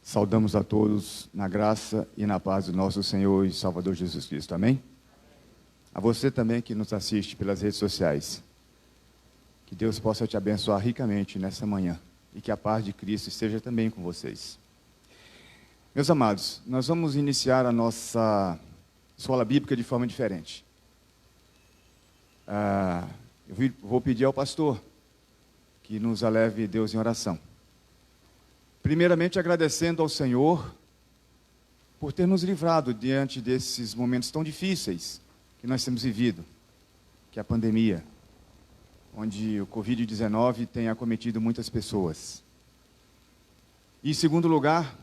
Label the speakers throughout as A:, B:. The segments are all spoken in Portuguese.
A: Saudamos a todos na graça e na paz do nosso Senhor e Salvador Jesus Cristo. Amém? A você também que nos assiste pelas redes sociais. Que Deus possa te abençoar ricamente nessa manhã. E que a paz de Cristo esteja também com vocês. Meus amados, nós vamos iniciar a nossa escola bíblica de forma diferente. Eu vou pedir ao pastor que nos aleve Deus em oração. Primeiramente agradecendo ao Senhor por ter nos livrado diante desses momentos tão difíceis que nós temos vivido, que é a pandemia, onde o Covid-19 tem acometido muitas pessoas. E em segundo lugar,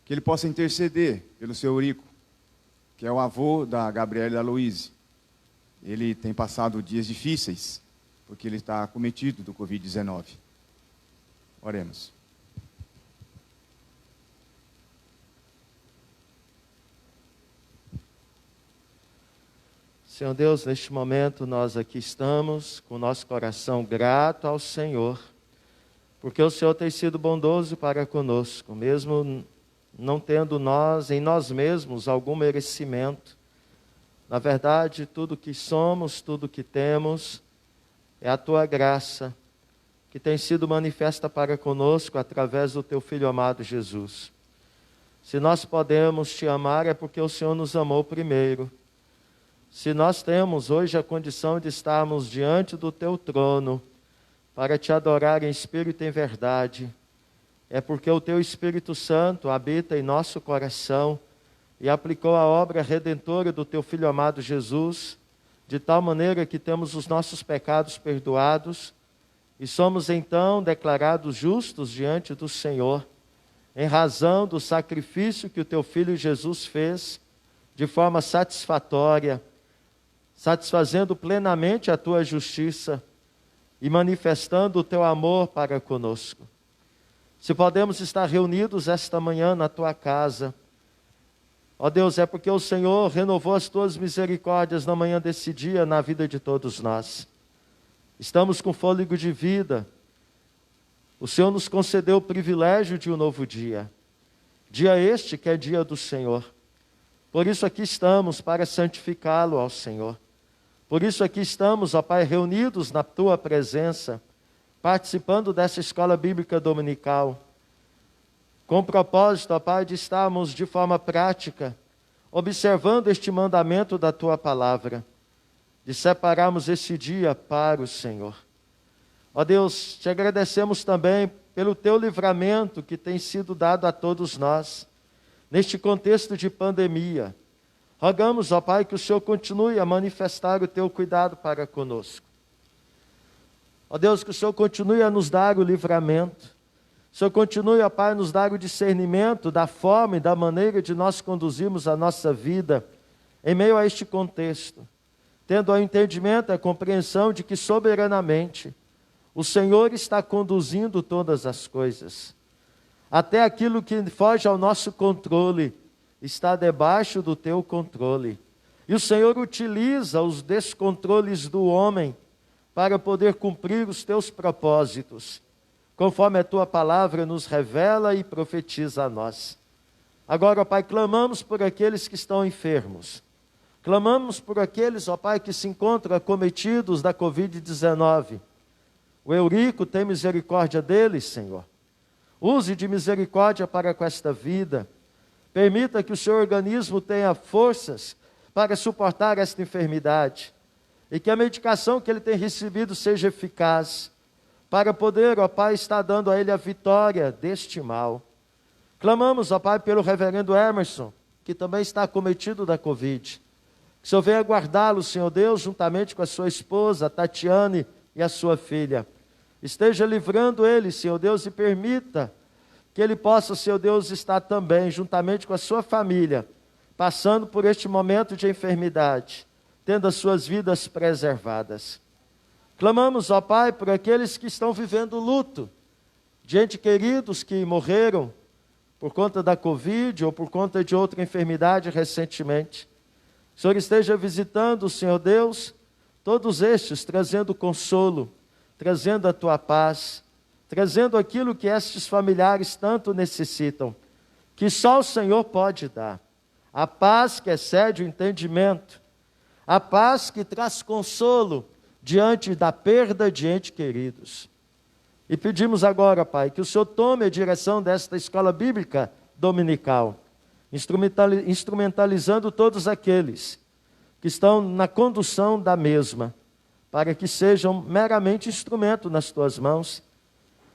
A: que ele possa interceder pelo seu Eurico, que é o avô da Gabriela e da Luíse. Ele tem passado dias difíceis, porque ele está acometido do Covid-19. Oremos.
B: Senhor Deus, neste momento nós aqui estamos com o nosso coração grato ao Senhor, porque o Senhor tem sido bondoso para conosco, mesmo não tendo nós, em nós mesmos, algum merecimento. Na verdade, tudo que somos, tudo que temos, é a Tua graça, que tem sido manifesta para conosco através do Teu Filho amado Jesus. Se nós podemos Te amar, é porque o Senhor nos amou primeiro. Se nós temos hoje a condição de estarmos diante do Teu trono, para Te adorar em espírito e em verdade, é porque o Teu Espírito Santo habita em nosso coração e aplicou a obra redentora do Teu Filho amado Jesus, de tal maneira que temos os nossos pecados perdoados e somos então declarados justos diante do Senhor, em razão do sacrifício que o Teu Filho Jesus fez de forma satisfatória, satisfazendo plenamente a Tua justiça e manifestando o Teu amor para conosco. Se podemos estar reunidos esta manhã na Tua casa, ó Deus, é porque o Senhor renovou as Tuas misericórdias na manhã desse dia na vida de todos nós. Estamos com fôlego de vida. O Senhor nos concedeu o privilégio de um novo dia. Dia este que é dia do Senhor. Por isso aqui estamos para santificá-lo ao Senhor. Por isso aqui estamos, ó Pai, reunidos na Tua presença, participando dessa escola bíblica dominical, com o propósito, ó Pai, de estarmos de forma prática, observando este mandamento da Tua palavra, de separarmos esse dia para o Senhor. Ó Deus, Te agradecemos também pelo Teu livramento que tem sido dado a todos nós, neste contexto de pandemia. Rogamos, ó Pai, que o Senhor continue a manifestar o Teu cuidado para conosco. Ó Deus, que o Senhor continue a nos dar o livramento. O Senhor continue, ó Pai, a nos dar o discernimento da forma e da maneira de nós conduzirmos a nossa vida em meio a este contexto, tendo o entendimento e a compreensão de que soberanamente o Senhor está conduzindo todas as coisas. Até aquilo que foge ao nosso controle está debaixo do Teu controle. E o Senhor utiliza os descontroles do homem para poder cumprir os Teus propósitos, conforme a Tua palavra nos revela e profetiza a nós. Agora, ó Pai, clamamos por aqueles que estão enfermos. Clamamos por aqueles, ó Pai, que se encontram acometidos da Covid-19. O Eurico, tem misericórdia deles, Senhor. Use de misericórdia para com esta vida. Permita que o seu organismo tenha forças para suportar esta enfermidade. E que a medicação que ele tem recebido seja eficaz, para poder, ó Pai, estar dando a ele a vitória deste mal. Clamamos, ó Pai, pelo reverendo Emerson, que também está acometido da Covid. Que o Senhor venha guardá-lo, Senhor Deus, juntamente com a sua esposa, Tatiane, e a sua filha. Esteja livrando ele, Senhor Deus, e permita que ele possa, Senhor Deus, estar também, juntamente com a sua família, passando por este momento de enfermidade, tendo as suas vidas preservadas. Clamamos, ó Pai, por aqueles que estão vivendo luto, de entes queridos que morreram por conta da Covid ou por conta de outra enfermidade recentemente. O Senhor esteja visitando, Senhor Deus, todos estes, trazendo consolo, trazendo a Tua paz, trazendo aquilo que estes familiares tanto necessitam. que só o Senhor pode dar. A paz que excede o entendimento, a paz que traz consolo diante da perda de entes queridos. E pedimos agora, Pai, que o Senhor tome a direção desta escola bíblica dominical, instrumentalizando todos aqueles que estão na condução da mesma, para que sejam meramente instrumento nas tuas mãos,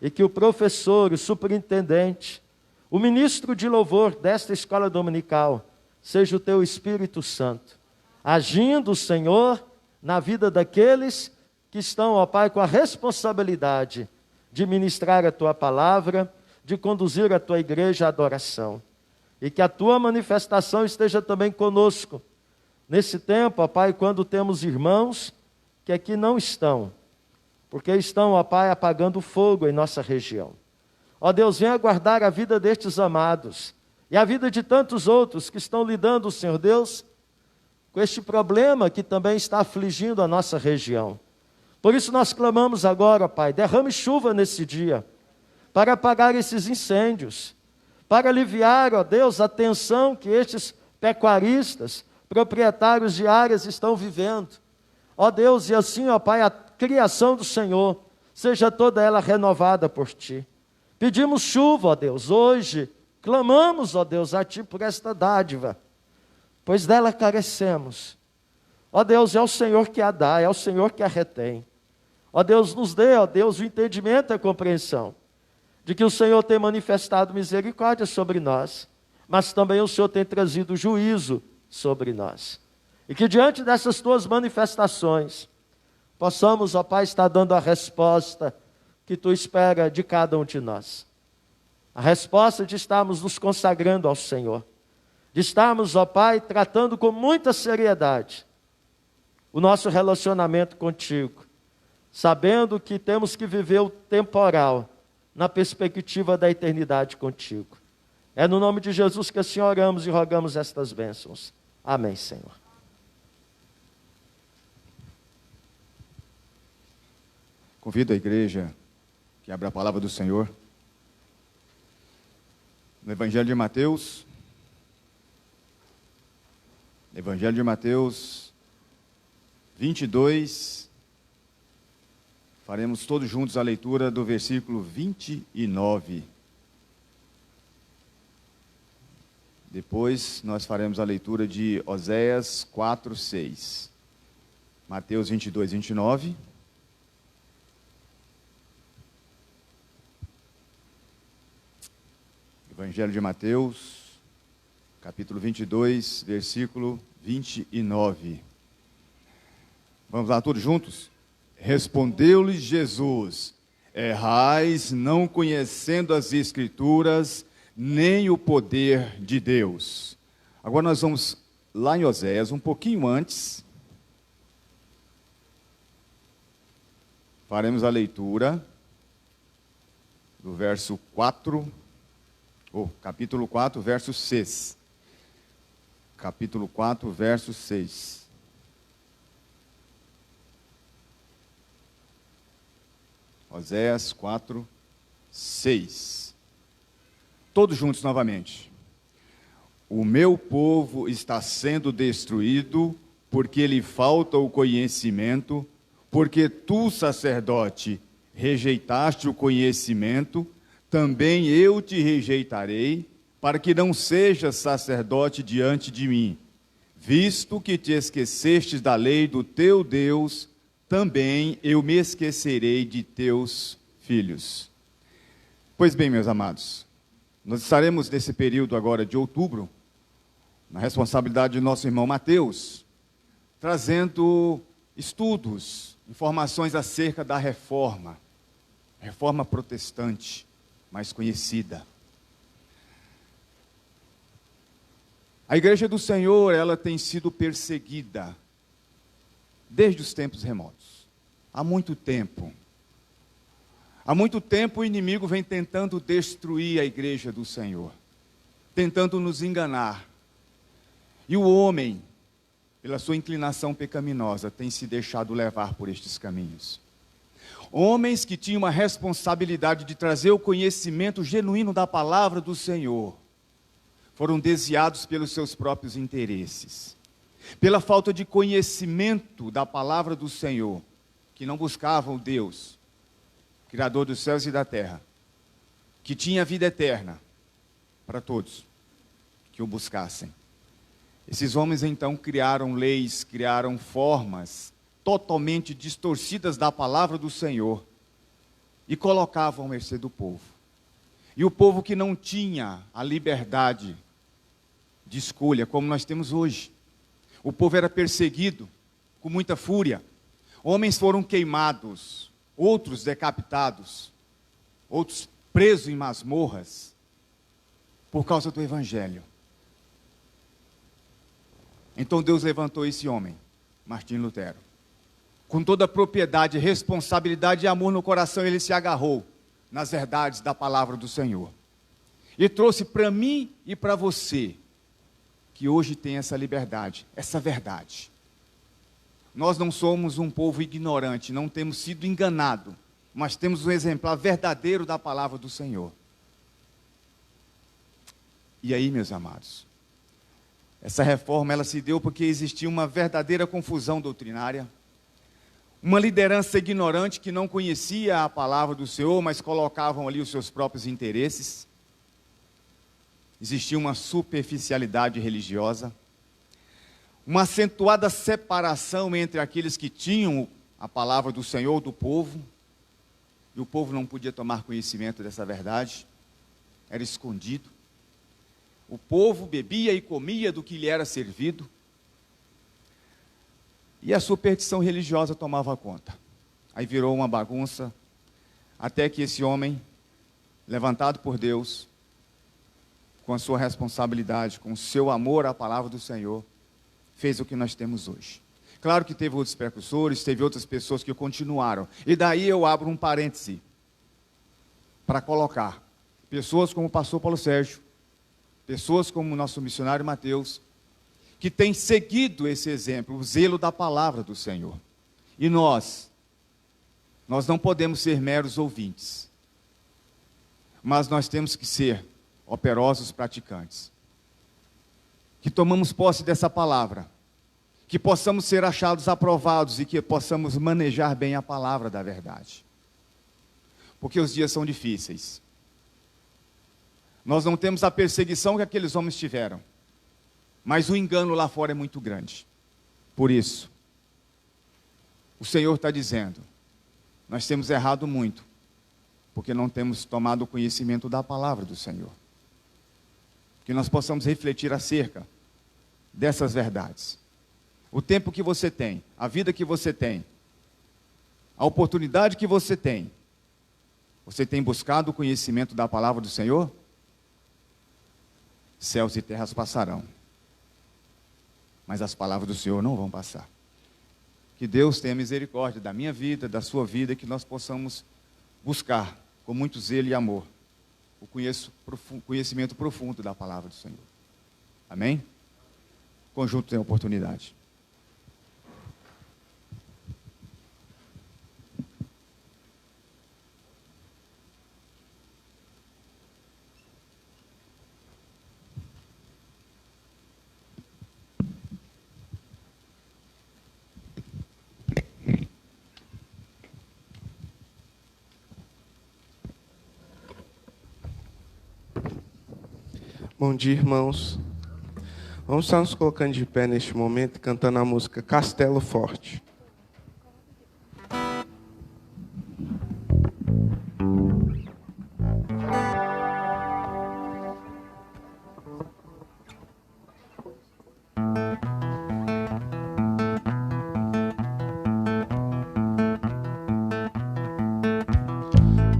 B: e que o professor, o superintendente, o ministro de louvor desta escola dominical, seja o teu Espírito Santo, agindo, Senhor, na vida daqueles que estão, ó Pai, com a responsabilidade de ministrar a tua palavra, de conduzir a tua igreja à adoração. E que a tua manifestação esteja também conosco, nesse tempo, ó Pai, quando temos irmãos que aqui não estão, porque estão, ó Pai, apagando fogo em nossa região. Ó Deus, venha guardar a vida destes amados, e a vida de tantos outros que estão lidando, Senhor Deus, com este problema que também está afligindo a nossa região. Por isso nós clamamos agora, ó Pai, derrame chuva nesse dia, para apagar esses incêndios, para aliviar, ó Deus, a tensão que estes pecuaristas, proprietários de áreas estão vivendo. Ó Deus, e assim, ó Pai, a criação do Senhor, seja toda ela renovada por Ti. Pedimos chuva, ó Deus, hoje, clamamos, ó Deus, a Ti por esta dádiva, pois dela carecemos. Ó Deus, é o Senhor que a dá, é o Senhor que a retém. Ó Deus, nos dê, ó Deus, o entendimento e a compreensão de que o Senhor tem manifestado misericórdia sobre nós, mas também o Senhor tem trazido juízo sobre nós. E que diante dessas tuas manifestações, possamos, ó Pai, estar dando a resposta que tu espera de cada um de nós. A resposta de estarmos nos consagrando ao Senhor, de estarmos, ó Pai, tratando com muita seriedade o nosso relacionamento contigo, sabendo que temos que viver o temporal na perspectiva da eternidade contigo. É no nome de Jesus que assim oramos e rogamos estas bênçãos. Amém, Senhor.
A: Convido a igreja que abra a palavra do Senhor no Evangelho de Mateus. Evangelho de Mateus 22. Faremos todos juntos a leitura do versículo 29. Depois nós faremos a leitura de Oséias 4:6. Mateus 22, 29. Evangelho de Mateus, capítulo 22, versículo 29. Vamos lá, todos juntos? Respondeu-lhes Jesus: errais não conhecendo as Escrituras, nem o poder de Deus. Agora nós vamos lá em Oséias, um pouquinho antes. Faremos a leitura do verso 4, capítulo 4, verso 6. Capítulo 4, verso 6. Oséias 4, 6. Todos juntos novamente. O meu povo está sendo destruído porque lhe falta o conhecimento, porque tu, sacerdote, rejeitaste o conhecimento, também eu te rejeitarei, para que não sejas sacerdote diante de mim. Visto que te esquecestes da lei do teu Deus, também eu me esquecerei de teus filhos. Pois bem, meus amados, nós estaremos nesse período agora de outubro, na responsabilidade do nosso irmão Mateus, trazendo estudos, informações acerca da reforma protestante, mais conhecida. A Igreja do Senhor, ela tem sido perseguida desde os tempos remotos, há muito tempo. Há muito tempo o inimigo vem tentando destruir a Igreja do Senhor, tentando nos enganar. E o homem, pela sua inclinação pecaminosa, tem se deixado levar por estes caminhos. Homens que tinham a responsabilidade de trazer o conhecimento genuíno da palavra do Senhor, foram desviados pelos seus próprios interesses, pela falta de conhecimento da palavra do Senhor, que não buscavam o Deus, Criador dos céus e da terra, que tinha vida eterna para todos que o buscassem. Esses homens então criaram leis, criaram formas totalmente distorcidas da palavra do Senhor e colocavam à mercê do povo. E o povo que não tinha a liberdade de escolha, como nós temos hoje. O povo era perseguido com muita fúria. Homens foram queimados, outros decapitados, outros presos em masmorras, por causa do Evangelho. Então Deus levantou esse homem, Martim Lutero. Com toda a propriedade, responsabilidade e amor no coração, ele se agarrou nas verdades da palavra do Senhor. E trouxe para mim e para você, que hoje tem essa liberdade, essa verdade. Nós não somos um povo ignorante, não temos sido enganados, mas temos um exemplar verdadeiro da palavra do Senhor. E aí, meus amados, essa reforma ela se deu porque existia uma verdadeira confusão doutrinária, uma liderança ignorante que não conhecia a palavra do Senhor, mas colocavam ali os seus próprios interesses. Existia uma superficialidade religiosa, uma acentuada separação entre aqueles que tinham a palavra do Senhor do povo, e o povo não podia tomar conhecimento dessa verdade, era escondido. O povo bebia e comia do que lhe era servido, e a superstição religiosa tomava conta. Aí virou uma bagunça, até que esse homem, levantado por Deus, com a sua responsabilidade, com o seu amor à palavra do Senhor, fez o que nós temos hoje. Claro que teve outros precursores, teve outras pessoas que continuaram. E daí eu abro um parêntese para colocar pessoas como o pastor Paulo Sérgio, pessoas como o nosso missionário Mateus, que têm seguido esse exemplo, o zelo da palavra do Senhor. E nós não podemos ser meros ouvintes, mas nós temos que ser operosos praticantes. Que tomamos posse dessa palavra, que possamos ser achados aprovados e que possamos manejar bem a palavra da verdade. Porque os dias são difíceis. Nós não temos a perseguição que aqueles homens tiveram, mas o engano lá fora é muito grande. Por isso, o Senhor está dizendo, nós temos errado muito, porque não temos tomado conhecimento da palavra do Senhor. Que nós possamos refletir acerca dessas verdades. O tempo que você tem, a vida que você tem, a oportunidade que você tem buscado o conhecimento da palavra do Senhor? Céus e terras passarão, mas as palavras do Senhor não vão passar. Que Deus tenha misericórdia da minha vida, da sua vida, que nós possamos buscar com muito zelo e amor o conhecimento profundo da palavra do Senhor. Amém? O conjunto tem oportunidade.
C: Bom dia, irmãos. Vamos estar nos colocando de pé neste momento, cantando a música Castelo Forte.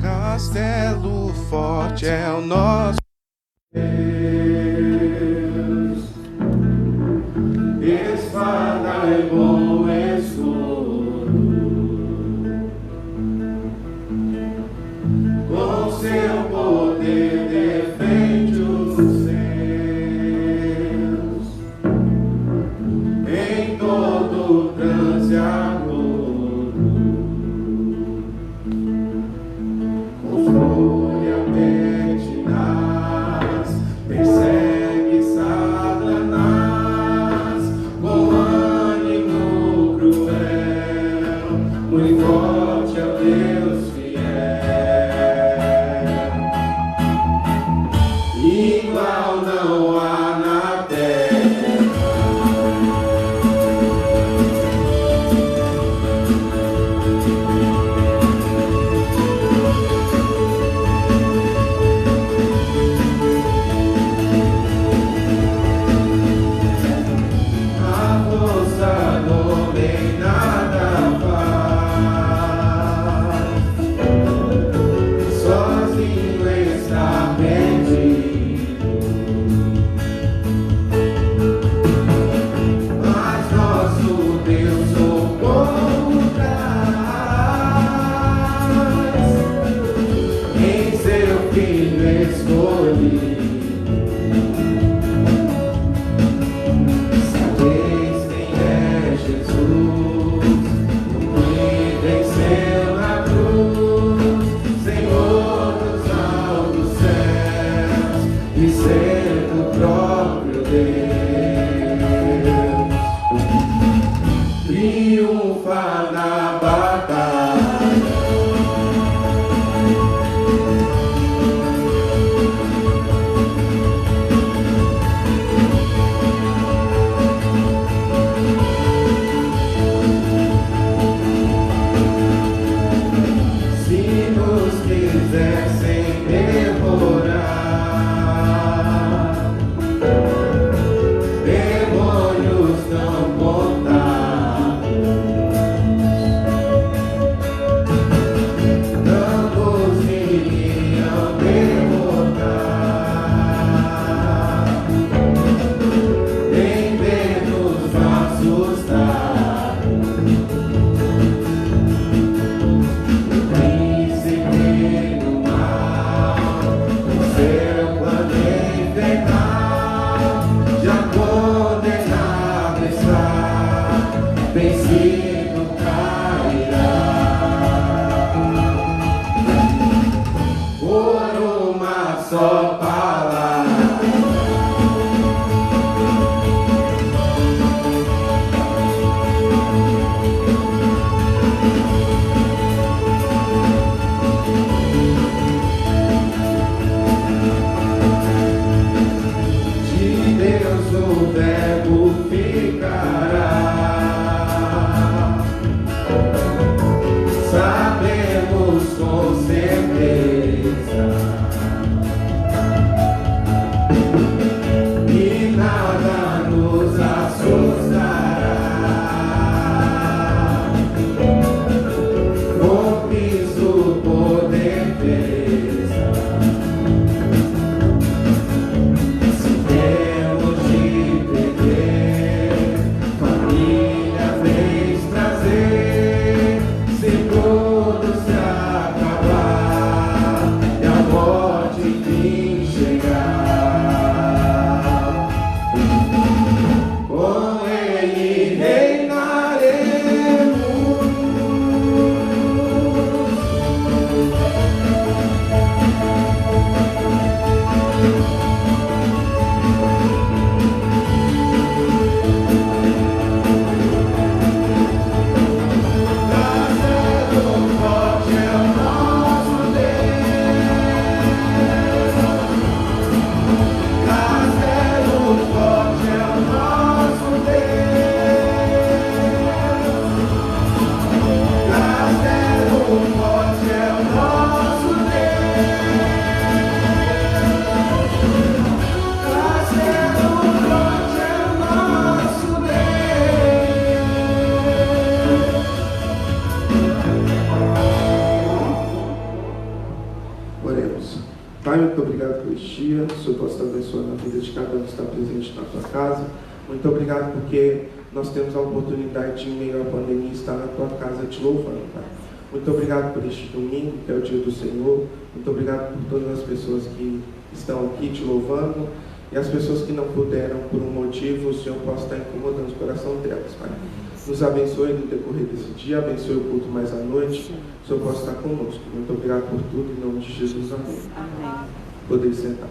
C: Castelo forte é o nosso espada e bom escudo, com seu poder defende os seus, em todo trance agudo, constrói a mente na igual não há na terra.
D: Muito obrigado por este dia, o Senhor possa estar abençoando a vida de cada um que está presente na tua casa. Muito obrigado porque nós temos a oportunidade de, em meio à pandemia, estar na tua casa te louvando, Pai. Muito obrigado por este domingo, que é o dia do Senhor. Muito obrigado por todas as pessoas que estão aqui te louvando e as pessoas que não puderam por um motivo, o Senhor possa estar incomodando o coração delas, Pai. Nos abençoe no decorrer desse dia, abençoe o culto mais à noite. O Senhor possa estar conosco. Muito obrigado por tudo, em nome de Jesus. Amém.
E: Amém.
D: Poder sentar.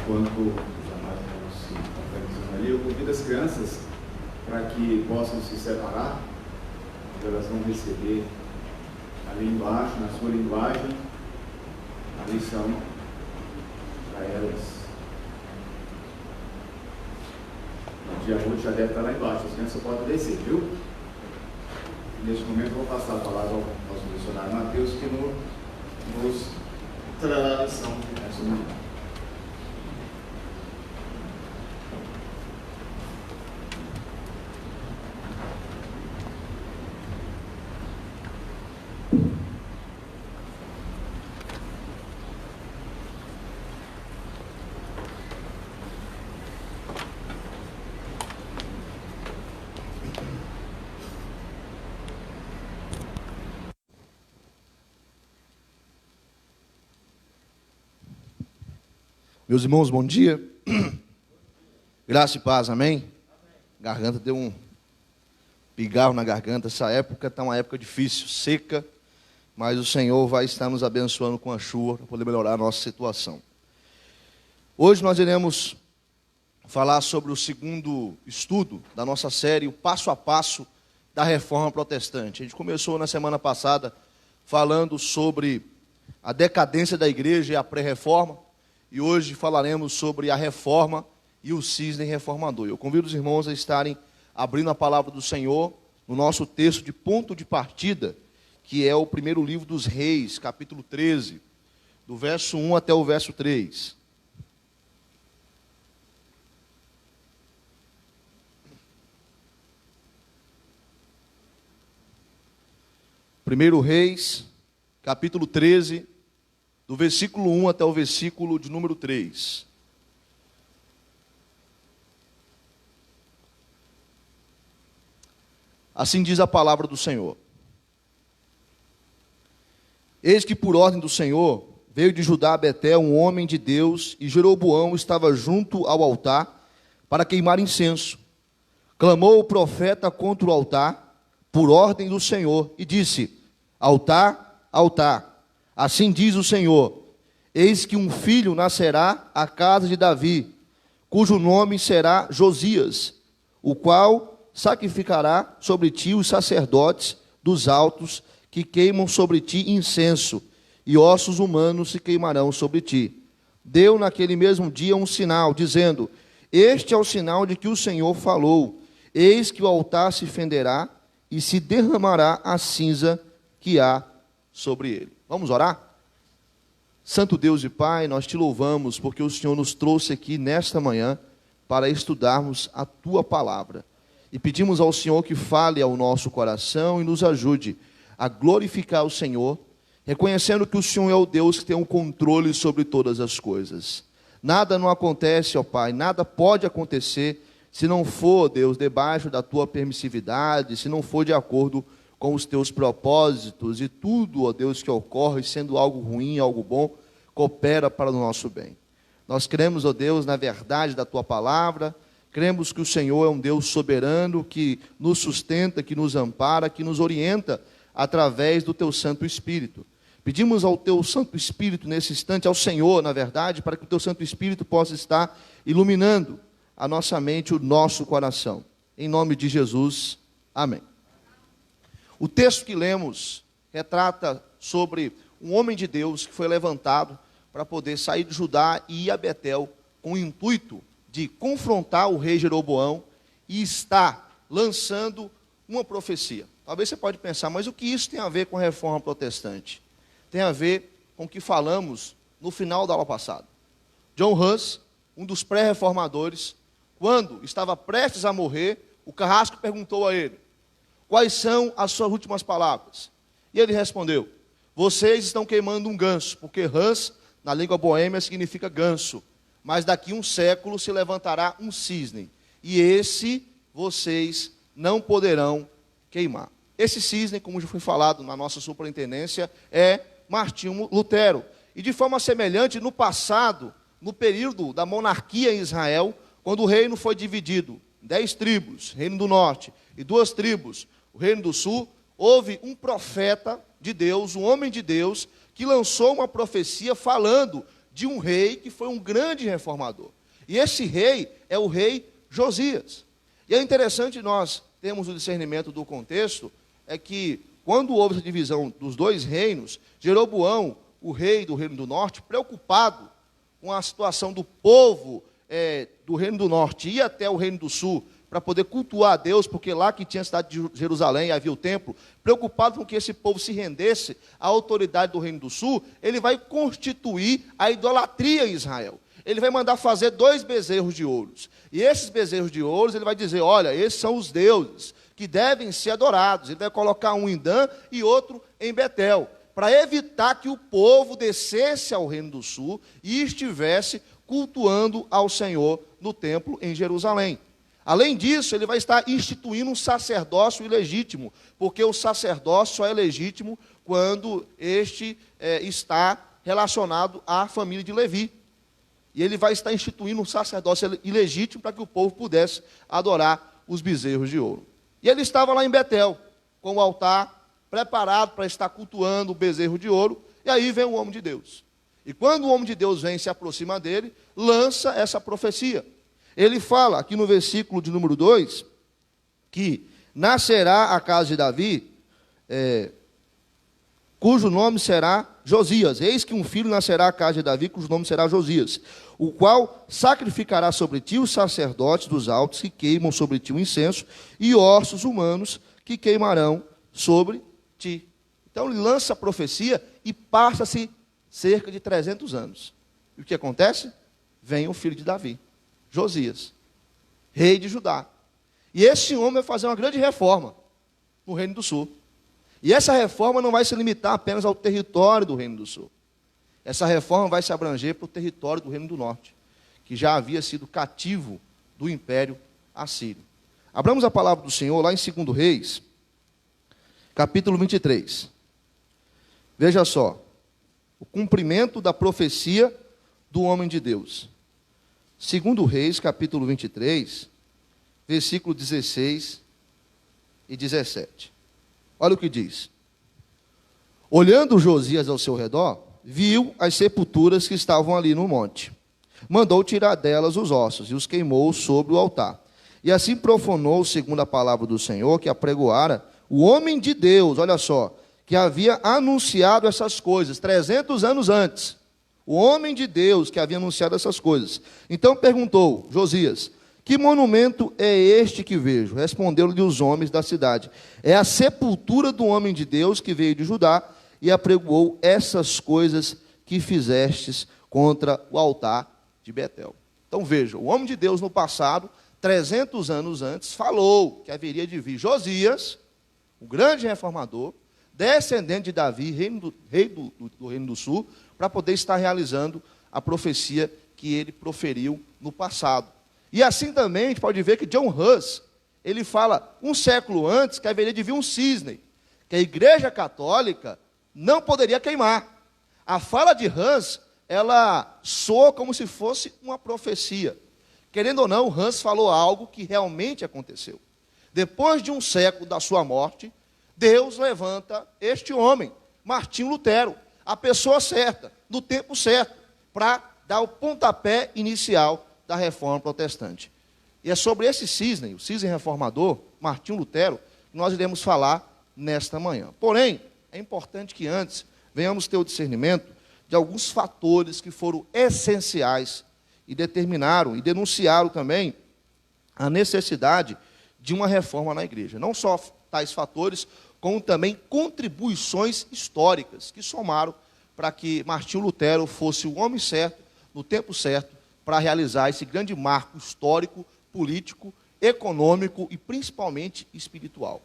A: enquanto os amados irmãos se organizam ali, eu convido as crianças para que possam se separar, elas vão receber ali embaixo, na sua linguagem, a lição para elas. O dia hoje já deve estar lá embaixo, as crianças podem descer, viu? Neste momento vou passar a palavra ao nosso missionário Mateus, que nos trará a lição nessa manhã.
E: Meus irmãos, bom dia. Graça e paz, amém? Garganta deu um pigarro na garganta. Essa época está uma época difícil, seca, mas o Senhor vai estar nos abençoando com a chuva para poder melhorar a nossa situação. Hoje nós iremos falar sobre o segundo estudo da nossa série, o passo a passo da Reforma Protestante. A gente começou na semana passada falando sobre a decadência da igreja e a pré-reforma. E hoje falaremos sobre a reforma e o cisne reformador. Eu convido os irmãos a estarem abrindo a palavra do Senhor no nosso texto de ponto de partida, que é o primeiro livro dos Reis, capítulo 13, do verso 1 até o verso 3. Primeiro Reis, capítulo 13, do versículo 1 até o versículo de número 3. Assim diz a palavra do Senhor. Eis que por ordem do Senhor veio de Judá a Betel um homem de Deus, e Jeroboão estava junto ao altar para queimar incenso. Clamou o profeta contra o altar, por ordem do Senhor, e disse: altar, altar. Assim diz o Senhor: eis que um filho nascerá à casa de Davi, cujo nome será Josias, o qual sacrificará sobre ti os sacerdotes dos altos, que queimam sobre ti incenso, e ossos humanos se queimarão sobre ti. Deu naquele mesmo dia um sinal, dizendo: este é o sinal de que o Senhor falou: eis que o altar se fenderá, e se derramará a cinza que há sobre ele. Vamos orar? Santo Deus e Pai, nós te louvamos porque o Senhor nos trouxe aqui nesta manhã para estudarmos a Tua palavra. E pedimos ao Senhor que fale ao nosso coração e nos ajude a glorificar o Senhor, reconhecendo que o Senhor é o Deus que tem um controle sobre todas as coisas. Nada não acontece, ó Pai, nada pode acontecer se não for, Deus, debaixo da Tua permissividade, se não for de acordo com os Teus propósitos, e tudo, ó Deus, que ocorre, sendo algo ruim, algo bom, coopera para o nosso bem. Nós cremos, ó Deus, na verdade da Tua palavra, cremos que o Senhor é um Deus soberano, que nos sustenta, que nos ampara, que nos orienta através do Teu Santo Espírito. Pedimos ao Teu Santo Espírito nesse instante, ao Senhor, na verdade, para que o Teu Santo Espírito possa estar iluminando a nossa mente, o nosso coração. Em nome de Jesus, amém. O texto que lemos retrata sobre um homem de Deus que foi levantado para poder sair de Judá e ir a Betel com o intuito de confrontar o rei Jeroboão e está lançando uma profecia. Talvez você pode pensar, mas o que isso tem a ver com a reforma protestante? Tem a ver com o que falamos no final da aula passada. John Huss, um dos pré-reformadores, quando estava prestes a morrer, o carrasco perguntou a ele: quais são as suas últimas palavras? E ele respondeu: vocês estão queimando um ganso, porque Huss, na língua boêmia, significa ganso. Mas daqui um século se levantará um cisne, e esse vocês não poderão queimar. Esse cisne, como já foi falado na nossa superintendência, é Martinho Lutero. E de forma semelhante, no passado, no período da monarquia em Israel, quando o reino foi dividido em 10 tribos, reino do norte, e 2 tribos, o reino do sul, houve um profeta de Deus, um homem de Deus, que lançou uma profecia falando de um rei que foi um grande reformador. E esse rei é o rei Josias. E é interessante nós termos o discernimento do contexto, é que quando houve essa divisão dos dois reinos, Jeroboão, o rei do Reino do Norte, preocupado com a situação do povo do Reino do Norte, ir até o Reino do Sul, para poder cultuar a Deus, porque lá que tinha a cidade de Jerusalém, havia o templo, preocupado com que esse povo se rendesse à autoridade do Reino do Sul, ele vai constituir a idolatria em Israel. Ele vai mandar fazer 2 bezerros de ouro. E esses bezerros de ouro, ele vai dizer, olha, esses são os deuses que devem ser adorados. Ele vai colocar um em Dan e outro em Betel, para evitar que o povo descesse ao Reino do Sul e estivesse cultuando ao Senhor no templo em Jerusalém. Além disso, ele vai estar instituindo um sacerdócio ilegítimo, porque o sacerdócio só é legítimo quando este está relacionado à família de Levi. E ele vai estar instituindo um sacerdócio ilegítimo para que o povo pudesse adorar os bezerros de ouro. E ele estava lá em Betel, com o altar preparado para estar cultuando o bezerro de ouro, e aí vem o homem de Deus. E quando o homem de Deus vem e se aproxima dele, lança essa profecia. Ele fala aqui no versículo de número 2, que nascerá a casa de Davi, cujo nome será Josias. Eis que um filho nascerá à casa de Davi, cujo nome será Josias, o qual sacrificará sobre ti os sacerdotes dos altos que queimam sobre ti o incenso, e ossos humanos que queimarão sobre ti. Então ele lança a profecia e passa-se cerca de 300 anos. E o que acontece? Vem o filho de Davi, Josias, rei de Judá. E esse homem vai fazer uma grande reforma no Reino do Sul. E essa reforma não vai se limitar apenas ao território do Reino do Sul. Essa reforma vai se abranger para o território do Reino do Norte, que já havia sido cativo do Império Assírio. Abramos a palavra do Senhor lá em 2 Reis, capítulo 23. Veja só, o cumprimento da profecia do homem de Deus. 2 Reis, capítulo 23, versículo 16 e 17. Olha o que diz. Olhando Josias ao seu redor, viu as sepulturas que estavam ali no monte. Mandou tirar delas os ossos e os queimou sobre o altar. E assim profanou, segundo a palavra do Senhor, que apregoara o homem de Deus, olha só, que havia anunciado essas coisas 300 anos antes. O homem de Deus que havia anunciado essas coisas. Então perguntou Josias, que monumento é este que vejo? Responderam-lhe os homens da cidade. É a sepultura do homem de Deus que veio de Judá e apregoou essas coisas que fizestes contra o altar de Betel. Então veja, o homem de Deus no passado, 300 anos antes, falou que haveria de vir Josias, o grande reformador, descendente de Davi, rei do Reino do Sul, para poder estar realizando a profecia que ele proferiu no passado. E assim também a gente pode ver que John Hus, ele fala um século antes que haveria de vir um cisne, que a Igreja Católica não poderia queimar. A fala de Hus, ela soa como se fosse uma profecia. Querendo ou não, Hus falou algo que realmente aconteceu. Depois de um século da sua morte, Deus levanta este homem, Martinho Lutero, a pessoa certa, no tempo certo, para dar o pontapé inicial da reforma protestante. E é sobre esse cisne, o cisne reformador, Martinho Lutero, que nós iremos falar nesta manhã. Porém, é importante que antes venhamos ter o discernimento de alguns fatores que foram essenciais e determinaram e denunciaram também a necessidade de uma reforma na igreja. Não só tais fatores, como também contribuições históricas que somaram para que Martinho Lutero fosse o homem certo, no tempo certo, para realizar esse grande marco histórico, político, econômico e principalmente espiritual.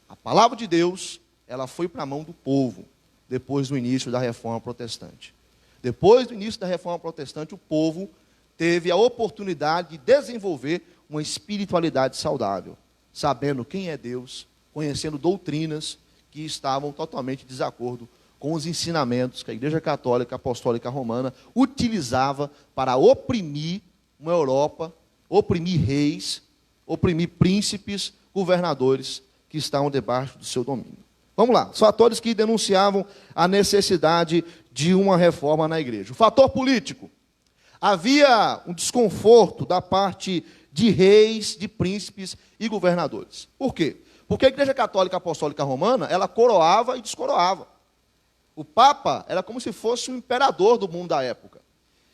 E: A palavra de Deus, ela foi para a mão do povo, depois do início da Reforma Protestante. Depois do início da Reforma Protestante, o povo teve a oportunidade de desenvolver uma espiritualidade saudável, sabendo quem é Deus, conhecendo doutrinas que estavam totalmente em desacordo com os ensinamentos que a Igreja Católica Apostólica Romana utilizava para oprimir uma Europa, oprimir reis, oprimir príncipes, governadores que estavam debaixo do seu domínio. Vamos lá, os fatores que denunciavam a necessidade de uma reforma na igreja. O fator político. Havia um desconforto da parte de reis, de príncipes e governadores. Por quê? Porque a Igreja Católica Apostólica Romana, ela coroava e descoroava. O Papa era como se fosse o imperador do mundo da época.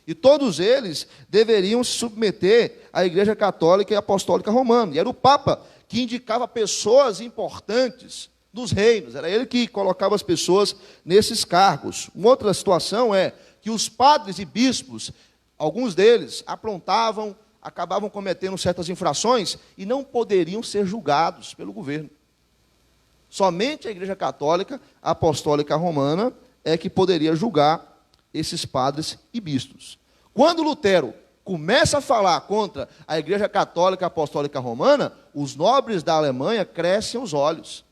E: E todos eles deveriam se submeter à Igreja Católica e Apostólica Romana. E era o Papa que indicava pessoas importantes dos reinos. Era ele que colocava as pessoas nesses cargos. Uma outra situação é que os padres e bispos, alguns deles aprontavam, acabavam cometendo certas infrações e não poderiam ser julgados pelo governo. Somente a Igreja Católica Apostólica Romana é que poderia julgar esses padres e bispos. Quando Lutero começa a falar contra a Igreja Católica Apostólica Romana, os nobres da Alemanha crescem os olhos,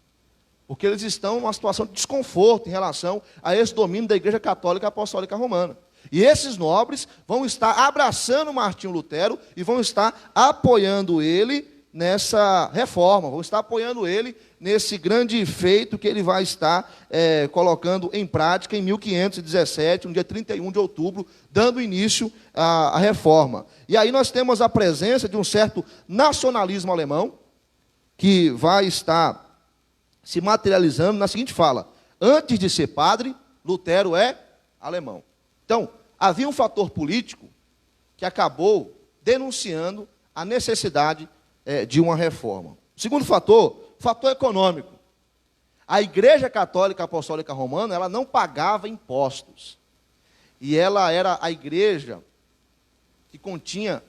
E: porque eles estão numa situação de desconforto em relação a esse domínio da Igreja Católica Apostólica Romana. E esses nobres vão estar abraçando Martinho Lutero e vão estar apoiando ele nessa reforma, vão estar apoiando ele nesse grande feito que ele vai estar colocando em prática em 1517, no dia 31 de outubro, dando início à reforma. E aí nós temos a presença de um certo nacionalismo alemão, que vai estar se materializando na seguinte fala: antes de ser padre, Lutero é alemão. Então, havia um fator político que acabou denunciando a necessidade de uma reforma. O segundo fator econômico. A Igreja Católica Apostólica Romana, ela não pagava impostos. E ela era a igreja que continha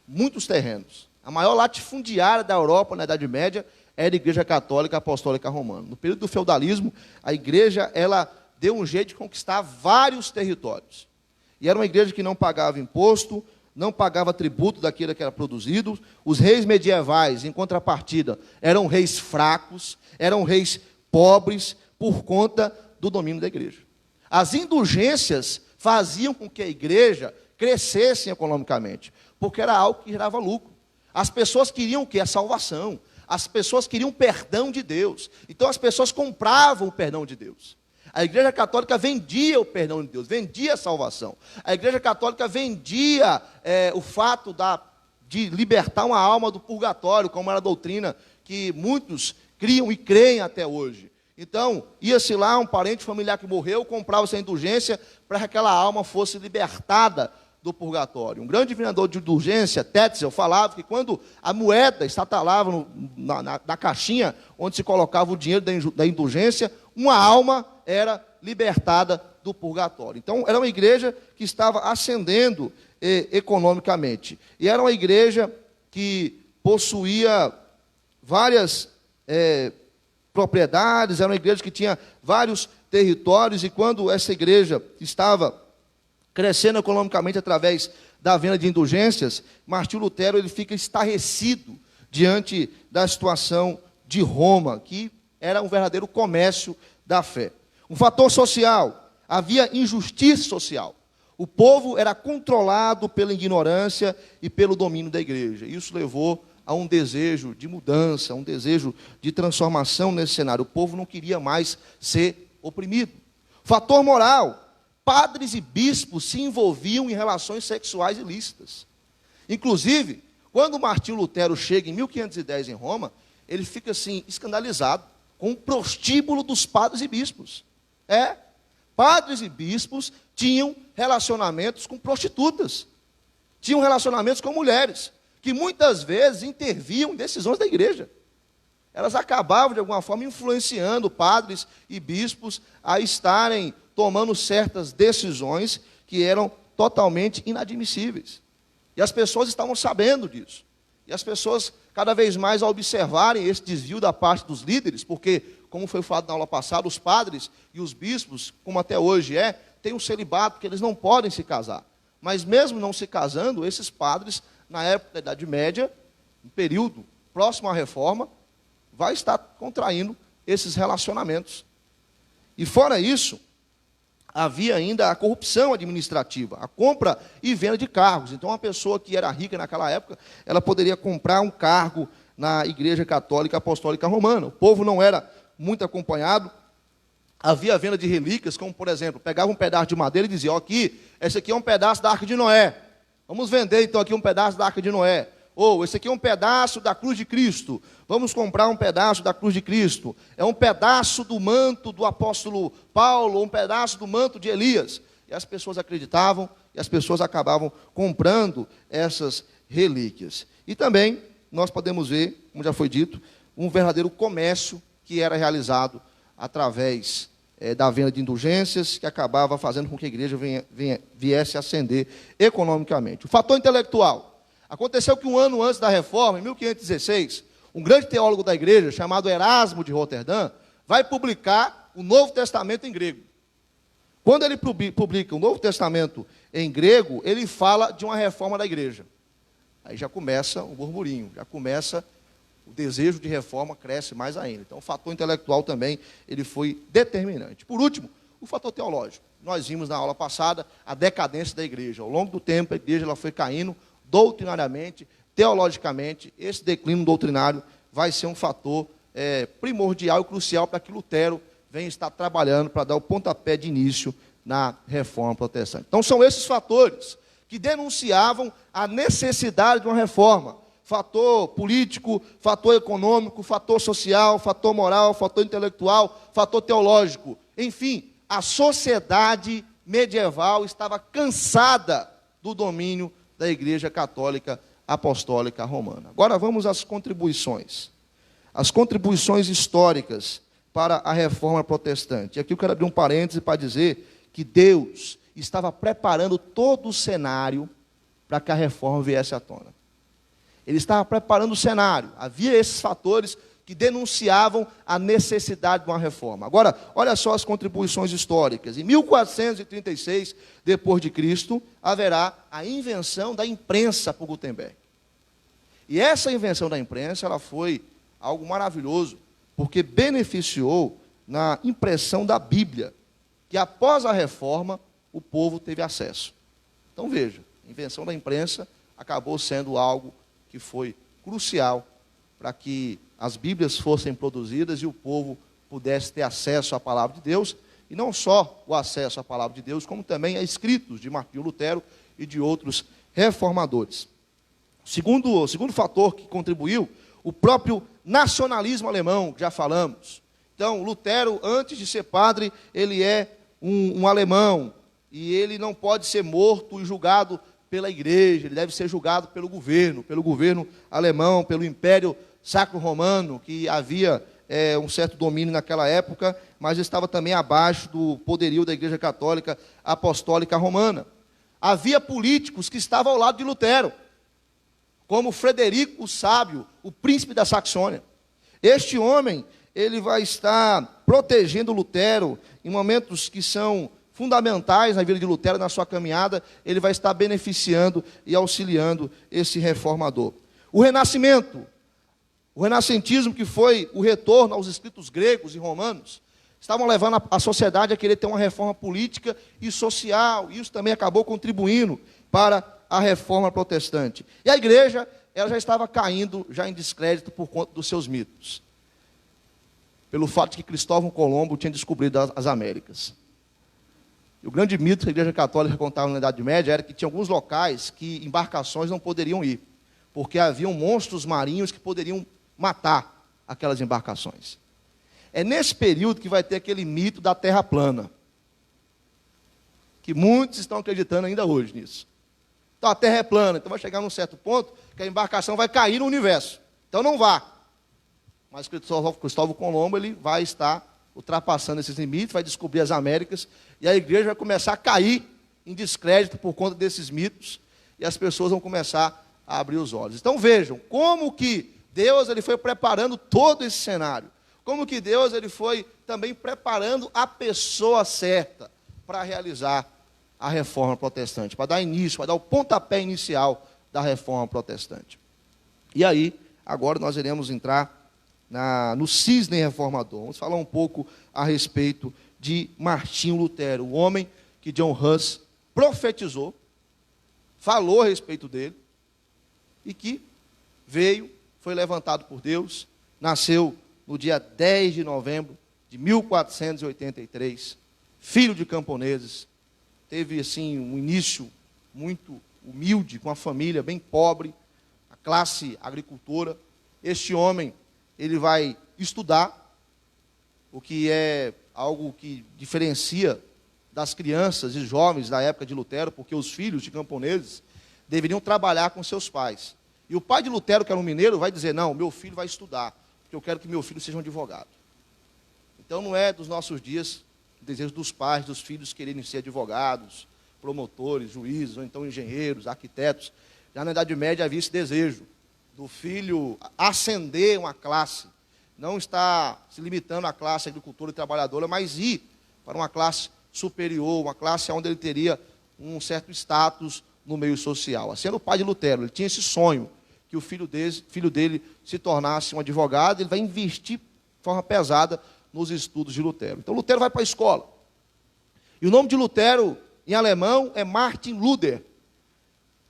E: muitos terrenos. A maior latifundiária da Europa na Idade Média era a Igreja Católica Apostólica Romana. No período do feudalismo, a igreja ela deu um jeito de conquistar vários territórios. E era uma igreja que não pagava imposto, não pagava tributo daquilo que era produzido. Os reis medievais, em contrapartida, eram reis fracos, eram reis pobres, por conta do domínio da igreja. As indulgências faziam com que a igreja crescesse economicamente, porque era algo que gerava lucro. As pessoas queriam o quê? A salvação. As pessoas queriam o perdão de Deus. Então as pessoas compravam o perdão de Deus. A Igreja Católica vendia o perdão de Deus, vendia a salvação. A Igreja Católica vendia o fato de libertar uma alma do purgatório, como era a doutrina que muitos criam e creem até hoje. Então, ia-se lá, um parente familiar que morreu, comprava essa indulgência para que aquela alma fosse libertada do purgatório. Um grande divindador de indulgência, Tetzel, falava que quando a moeda estatalava na caixinha onde se colocava o dinheiro da indulgência, uma alma era libertada do purgatório. Então, era uma igreja que estava ascendendo economicamente. E era uma igreja que possuía várias propriedades, era uma igreja que tinha vários territórios, e quando essa igreja estava crescendo economicamente através da venda de indulgências, Martinho Lutero ele fica estarrecido diante da situação de Roma, que era um verdadeiro comércio da fé. Um fator social, havia injustiça social. O povo era controlado pela ignorância e pelo domínio da igreja. Isso levou a um desejo de mudança, um desejo de transformação nesse cenário. O povo não queria mais ser oprimido. Fator moral, padres e bispos se envolviam em relações sexuais ilícitas. Inclusive, quando Martinho Lutero chega em 1510 em Roma, ele fica assim, escandalizado com o prostíbulo dos padres e bispos. Padres e bispos tinham relacionamentos com prostitutas, tinham relacionamentos com mulheres, que muitas vezes interviam em decisões da igreja. Elas acabavam, de alguma forma, influenciando padres e bispos a estarem tomando certas decisões que eram totalmente inadmissíveis. E as pessoas estavam sabendo disso. E as pessoas, cada vez mais, ao observarem esse desvio da parte dos líderes, porque, como foi falado na aula passada, os padres e os bispos, como até hoje têm um celibato, porque eles não podem se casar. Mas mesmo não se casando, esses padres, na época da Idade Média, um período próximo à Reforma, vai estar contraindo esses relacionamentos. E fora isso, havia ainda a corrupção administrativa, a compra e venda de cargos. Então, uma pessoa que era rica naquela época, ela poderia comprar um cargo na Igreja Católica Apostólica Romana. O povo não era muito acompanhado havia a venda de relíquias, como por exemplo, pegava um pedaço de madeira e dizia, ó, aqui, esse aqui é um pedaço da Arca de Noé. Vamos vender então aqui um pedaço da Arca de Noé. Ou esse aqui é um pedaço da cruz de Cristo. Vamos comprar um pedaço da cruz de Cristo. É um pedaço do manto do apóstolo Paulo, um pedaço do manto de Elias. E as pessoas acreditavam e as pessoas acabavam comprando essas relíquias. E também nós podemos ver, como já foi dito, um verdadeiro comércio que era realizado através da venda de indulgências, que acabava fazendo com que a igreja viesse a ascender economicamente. O fator intelectual. Aconteceu que um ano antes da reforma, em 1516, um grande teólogo da igreja, chamado Erasmo de Roterdã, vai publicar o Novo Testamento em grego. Quando ele publica o Novo Testamento em grego, ele fala de uma reforma da igreja. Aí já começa o burburinho, já começa o desejo de reforma, cresce mais ainda. Então, o fator intelectual também, ele foi determinante. Por último, o fator teológico. Nós vimos na aula passada a decadência da igreja. Ao longo do tempo, a igreja ela foi caindo doutrinariamente, teologicamente. Esse declínio doutrinário vai ser um fator primordial e crucial para que Lutero venha estar trabalhando para dar o pontapé de início na reforma protestante. Então, são esses fatores que denunciavam a necessidade de uma reforma. Fator político, fator econômico, fator social, fator moral, fator intelectual, fator teológico. Enfim, a sociedade medieval estava cansada do domínio da Igreja Católica Apostólica Romana. Agora vamos às contribuições. As contribuições históricas para a reforma protestante. E aqui eu quero abrir um parêntese para dizer que Deus estava preparando todo o cenário para que a reforma viesse à tona. Ele estava preparando o cenário. Havia esses fatores que denunciavam a necessidade de uma reforma. Agora, olha só as contribuições históricas. Em 1436, depois de Cristo, haverá a invenção da imprensa por Gutenberg. E essa invenção da imprensa, ela foi algo maravilhoso, porque beneficiou na impressão da Bíblia, que após a reforma, o povo teve acesso. Então veja, a invenção da imprensa acabou sendo algo que foi crucial para que as Bíblias fossem produzidas e o povo pudesse ter acesso à palavra de Deus, e não só o acesso à palavra de Deus, como também a escritos de Martinho Lutero e de outros reformadores. O segundo fator que contribuiu, o próprio nacionalismo alemão, que já falamos. Então, Lutero, antes de ser padre, ele é um alemão, e ele não pode ser morto e julgado pela igreja, ele deve ser julgado pelo governo alemão, pelo Império Sacro Romano, que havia um certo domínio naquela época, mas estava também abaixo do poderio da Igreja Católica Apostólica Romana. Havia políticos que estavam ao lado de Lutero, como Frederico o Sábio, o príncipe da Saxônia. Este homem, ele vai estar protegendo Lutero em momentos que são fundamentais na vida de Lutero, na sua caminhada, ele vai estar beneficiando e auxiliando esse reformador. O Renascimento, o renascentismo, que foi o retorno aos escritos gregos e romanos, estavam levando a sociedade a querer ter uma reforma política e social, e isso também acabou contribuindo para a reforma protestante. E a igreja, ela já estava caindo já em descrédito por conta dos seus mitos. Pelo fato de que Cristóvão Colombo tinha descobrido as Américas. E o grande mito que a Igreja Católica contava na Idade Média era que tinha alguns locais que embarcações não poderiam ir, porque haviam monstros marinhos que poderiam matar aquelas embarcações. É nesse período que vai ter aquele mito da Terra plana, que muitos estão acreditando ainda hoje nisso. Então a Terra é plana, então vai chegar num certo ponto que a embarcação vai cair no universo. Então não vá. Mas Cristóvão Colombo, ele vai estar ultrapassando esses limites, vai descobrir as Américas, e a igreja vai começar a cair em descrédito por conta desses mitos, e as pessoas vão começar a abrir os olhos. Então vejam, como que Deus ele foi preparando todo esse cenário, como que Deus ele foi também preparando a pessoa certa para realizar a reforma protestante, para dar início, para dar o pontapé inicial da reforma protestante. E aí, agora nós iremos entrar no cisne reformador. Vamos falar um pouco a respeito de Martinho Lutero, o homem que John Huss profetizou, falou a respeito dele, e que veio, foi levantado por Deus, nasceu no dia 10 de novembro de 1483, filho de camponeses, teve assim um início muito humilde, com a família bem pobre, a classe agricultora. Este homem, ele vai estudar, o que é algo que diferencia das crianças e jovens da época de Lutero, porque os filhos de camponeses deveriam trabalhar com seus pais. E o pai de Lutero, que era um mineiro, vai dizer, não, meu filho vai estudar, porque eu quero que meu filho seja um advogado. Então não é dos nossos dias o desejo dos pais, dos filhos quererem ser advogados, promotores, juízes, ou então engenheiros, arquitetos. Já na Idade Média havia esse desejo do filho ascender uma classe, não está se limitando à classe agricultora e trabalhadora, mas ir para uma classe superior, uma classe onde ele teria um certo status no meio social. Assim era o pai de Lutero, ele tinha esse sonho, que o filho dele se tornasse um advogado, ele vai investir de forma pesada nos estudos de Lutero. Então Lutero vai para a escola. E o nome de Lutero, em alemão, é Martin Luther.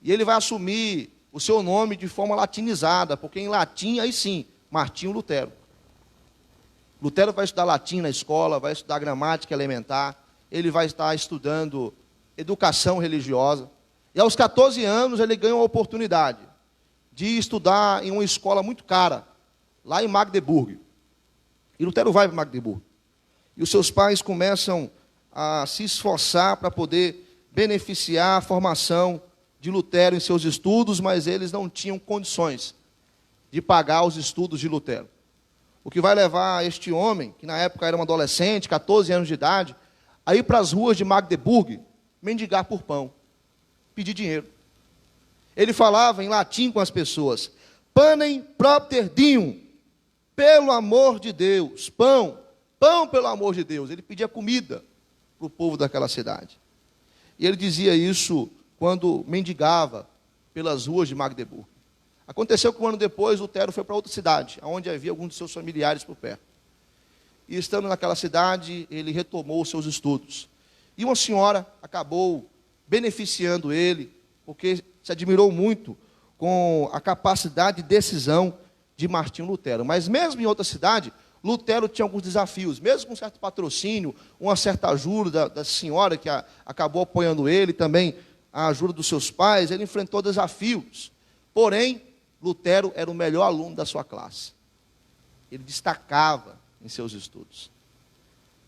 E: E ele vai assumir o seu nome de forma latinizada, porque em latim, aí sim, Martinho Lutero. Lutero vai estudar latim na escola, vai estudar gramática elementar, ele vai estar estudando educação religiosa. E aos 14 anos ele ganha a oportunidade de estudar em uma escola muito cara, lá em Magdeburgo. E Lutero vai para Magdeburgo. E os seus pais começam a se esforçar para poder beneficiar a formação de Lutero em seus estudos, mas eles não tinham condições de pagar os estudos de Lutero. O que vai levar este homem, que na época era um adolescente, 14 anos de idade, a ir para as ruas de Magdeburgo, mendigar por pão, pedir dinheiro. Ele falava em latim com as pessoas, panem propter diem, pelo amor de Deus, pão, pão pelo amor de Deus. Ele pedia comida para o povo daquela cidade. E ele dizia isso quando mendigava pelas ruas de Magdeburgo. Aconteceu que um ano depois, Lutero foi para outra cidade, onde havia alguns de seus familiares por perto. E estando naquela cidade, ele retomou os seus estudos. E uma senhora acabou beneficiando ele, porque se admirou muito com a capacidade de decisão de Martinho Lutero. Mas mesmo em outra cidade, Lutero tinha alguns desafios, mesmo com um certo patrocínio, uma certa ajuda da senhora que acabou apoiando ele, também a ajuda dos seus pais, ele enfrentou desafios. Porém, Lutero era o melhor aluno da sua classe. Ele destacava em seus estudos.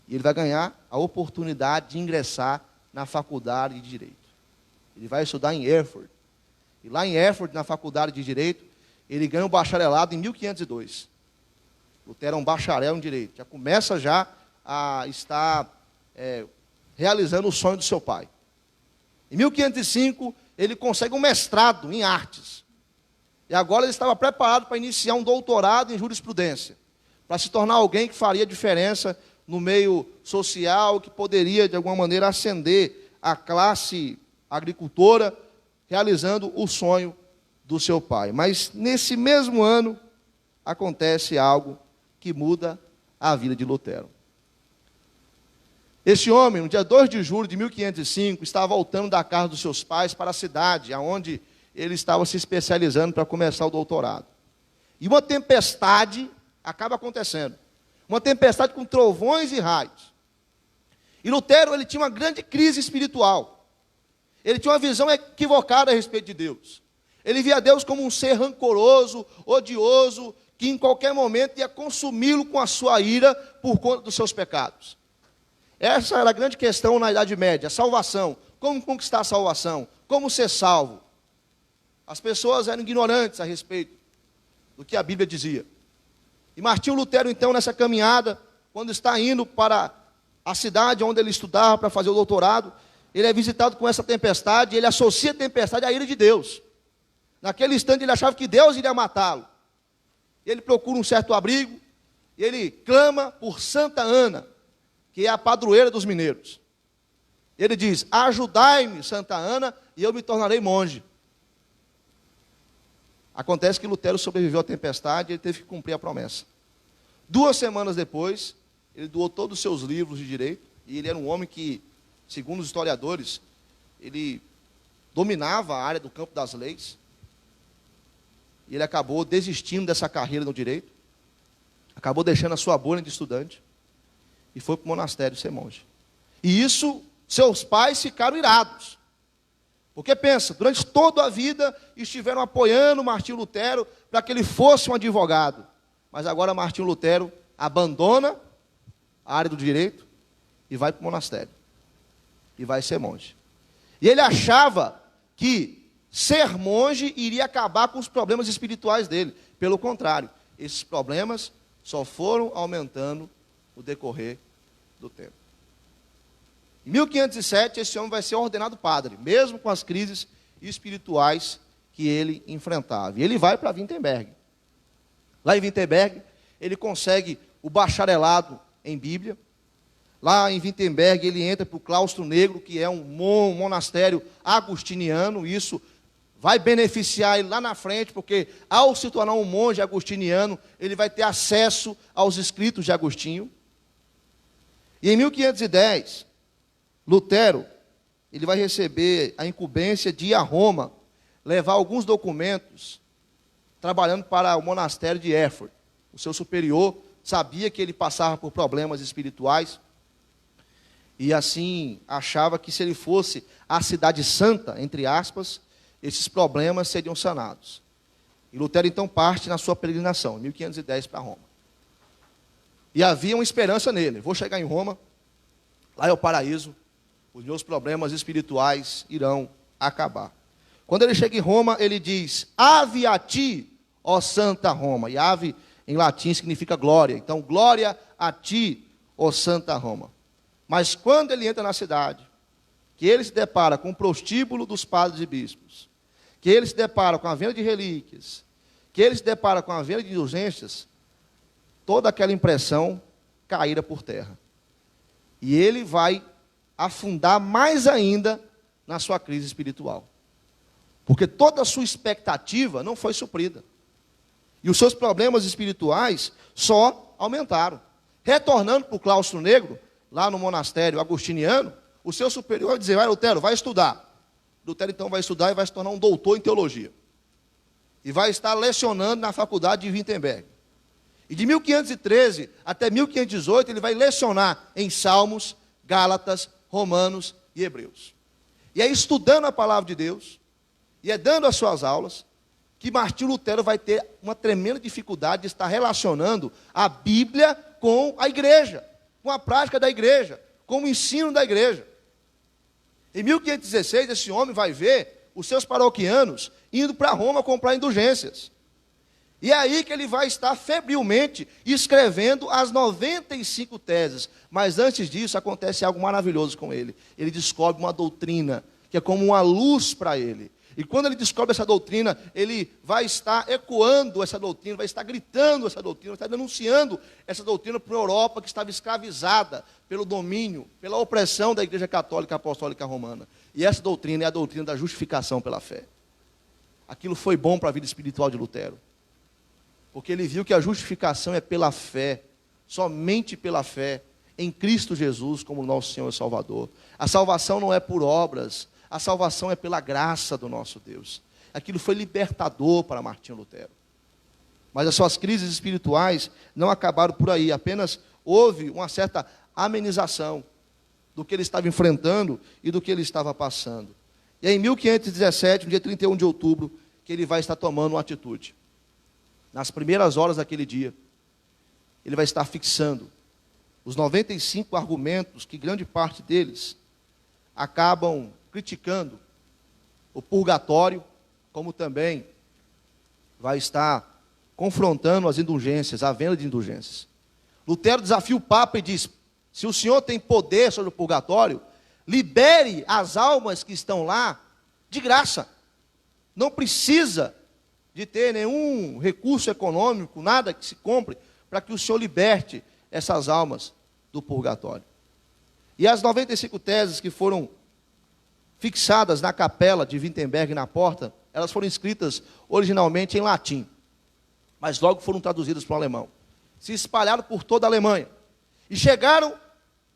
E: E ele vai ganhar a oportunidade de ingressar na faculdade de Direito. Ele vai estudar em Erfurt. E lá em Erfurt, na faculdade de Direito, ele ganha o bacharelado em 1502. Lutero é um bacharel em Direito. Já começa a estar realizando o sonho do seu pai. Em 1505, ele consegue um mestrado em artes. E agora ele estava preparado para iniciar um doutorado em jurisprudência, para se tornar alguém que faria diferença no meio social, que poderia, de alguma maneira, ascender a classe agricultora, realizando o sonho do seu pai. Mas, nesse mesmo ano, acontece algo que muda a vida de Lutero. Esse homem, no dia 2 de julho de 1505, estava voltando da casa dos seus pais para a cidade, onde ele estava se especializando para começar o doutorado. E uma tempestade acaba acontecendo. Uma tempestade com trovões e raios. E Lutero, ele tinha uma grande crise espiritual. Ele tinha uma visão equivocada a respeito de Deus. Ele via Deus como um ser rancoroso, odioso, que em qualquer momento ia consumi-lo com a sua ira por conta dos seus pecados. Essa era a grande questão na Idade Média, a salvação. Como conquistar a salvação? Como ser salvo? As pessoas eram ignorantes a respeito do que a Bíblia dizia. E Martinho Lutero, então, nessa caminhada, quando está indo para a cidade onde ele estudava para fazer o doutorado, ele é visitado com essa tempestade, e ele associa a tempestade à ira de Deus. Naquele instante ele achava que Deus iria matá-lo. Ele procura um certo abrigo, e ele clama por Santa Ana, que é a padroeira dos mineiros. Ele diz, ajudai-me, Santa Ana, e eu me tornarei monge. Acontece que Lutero sobreviveu à tempestade e ele teve que cumprir a promessa. 2 semanas depois, ele doou todos os seus livros de direito, e ele era um homem que, segundo os historiadores, ele dominava a área do campo das leis, e ele acabou desistindo dessa carreira no direito, acabou deixando a sua bolha de estudante, e foi para o monastério ser monge. E isso, seus pais ficaram irados. Porque pensa, durante toda a vida estiveram apoiando Martinho Lutero para que ele fosse um advogado. Mas agora Martinho Lutero abandona a área do direito e vai para o monastério. E vai ser monge. E ele achava que ser monge iria acabar com os problemas espirituais dele. Pelo contrário, esses problemas só foram aumentando no decorrer do tempo. Em 1507, esse homem vai ser ordenado padre, mesmo com as crises espirituais que ele enfrentava. E ele vai para Wittenberg. Lá em Wittenberg, ele consegue o bacharelado em Bíblia. Lá em Wittenberg, ele entra para o Claustro Negro, que é um monastério agustiniano. Isso vai beneficiar ele lá na frente, porque ao se tornar um monge agustiniano, ele vai ter acesso aos escritos de Agostinho. E em 1510, Lutero, ele vai receber a incumbência de ir a Roma, levar alguns documentos, trabalhando para o monastério de Erfurt. O seu superior sabia que ele passava por problemas espirituais, e assim achava que se ele fosse à cidade santa, entre aspas, esses problemas seriam sanados. E Lutero então parte na sua peregrinação, em 1510 para Roma. E havia uma esperança nele: vou chegar em Roma, lá é o paraíso, os meus problemas espirituais irão acabar. Quando ele chega em Roma, ele diz: ave a ti, ó Santa Roma. E ave em latim significa glória. Então, glória a ti, ó Santa Roma. Mas quando ele entra na cidade, que ele se depara com o prostíbulo dos padres e bispos, que ele se depara com a venda de relíquias, que ele se depara com a venda de indulgências, toda aquela impressão caíra por terra. E ele vai afundar mais ainda na sua crise espiritual. Porque toda a sua expectativa não foi suprida. E os seus problemas espirituais só aumentaram. Retornando para o Claustro Negro, lá no monastério agostiniano, o seu superior vai dizer: vai, Lutero, vai estudar. Lutero então vai estudar e vai se tornar um doutor em teologia. E vai estar lecionando na faculdade de Wittenberg. E de 1513 até 1518 ele vai lecionar em Salmos, Gálatas, Romanos e Hebreus. E é estudando a palavra de Deus, e é dando as suas aulas, que Martinho Lutero vai ter uma tremenda dificuldade de estar relacionando a Bíblia com a igreja, com a prática da igreja, com o ensino da igreja. Em 1516, esse homem vai ver os seus paroquianos indo para Roma comprar indulgências. E é aí que ele vai estar febrilmente escrevendo as 95 teses. Mas antes disso, acontece algo maravilhoso com ele. Ele descobre uma doutrina que é como uma luz para ele. E quando ele descobre essa doutrina, ele vai estar ecoando essa doutrina, vai estar gritando essa doutrina, vai estar denunciando essa doutrina para a Europa que estava escravizada pelo domínio, pela opressão da Igreja Católica Apostólica Romana. E essa doutrina é a doutrina da justificação pela fé. Aquilo foi bom para a vida espiritual de Lutero. Porque ele viu que a justificação é pela fé, somente pela fé, em Cristo Jesus como nosso Senhor e Salvador. A salvação não é por obras, a salvação é pela graça do nosso Deus. Aquilo foi libertador para Martinho Lutero. Mas as suas crises espirituais não acabaram por aí, apenas houve uma certa amenização do que ele estava enfrentando e do que ele estava passando. E é em 1517, no dia 31 de outubro, que ele vai estar tomando uma atitude. Nas primeiras horas daquele dia, ele vai estar fixando os 95 argumentos que grande parte deles acabam criticando o purgatório, como também vai estar confrontando as indulgências, a venda de indulgências. Lutero desafia o Papa e diz: se o senhor tem poder sobre o purgatório, libere as almas que estão lá de graça. Não precisa de ter nenhum recurso econômico, nada que se compre, para que o senhor liberte essas almas do purgatório. E as 95 teses que foram fixadas na capela de Wittenberg, na porta, elas foram escritas originalmente em latim, mas logo foram traduzidas para o alemão. Se espalharam por toda a Alemanha e chegaram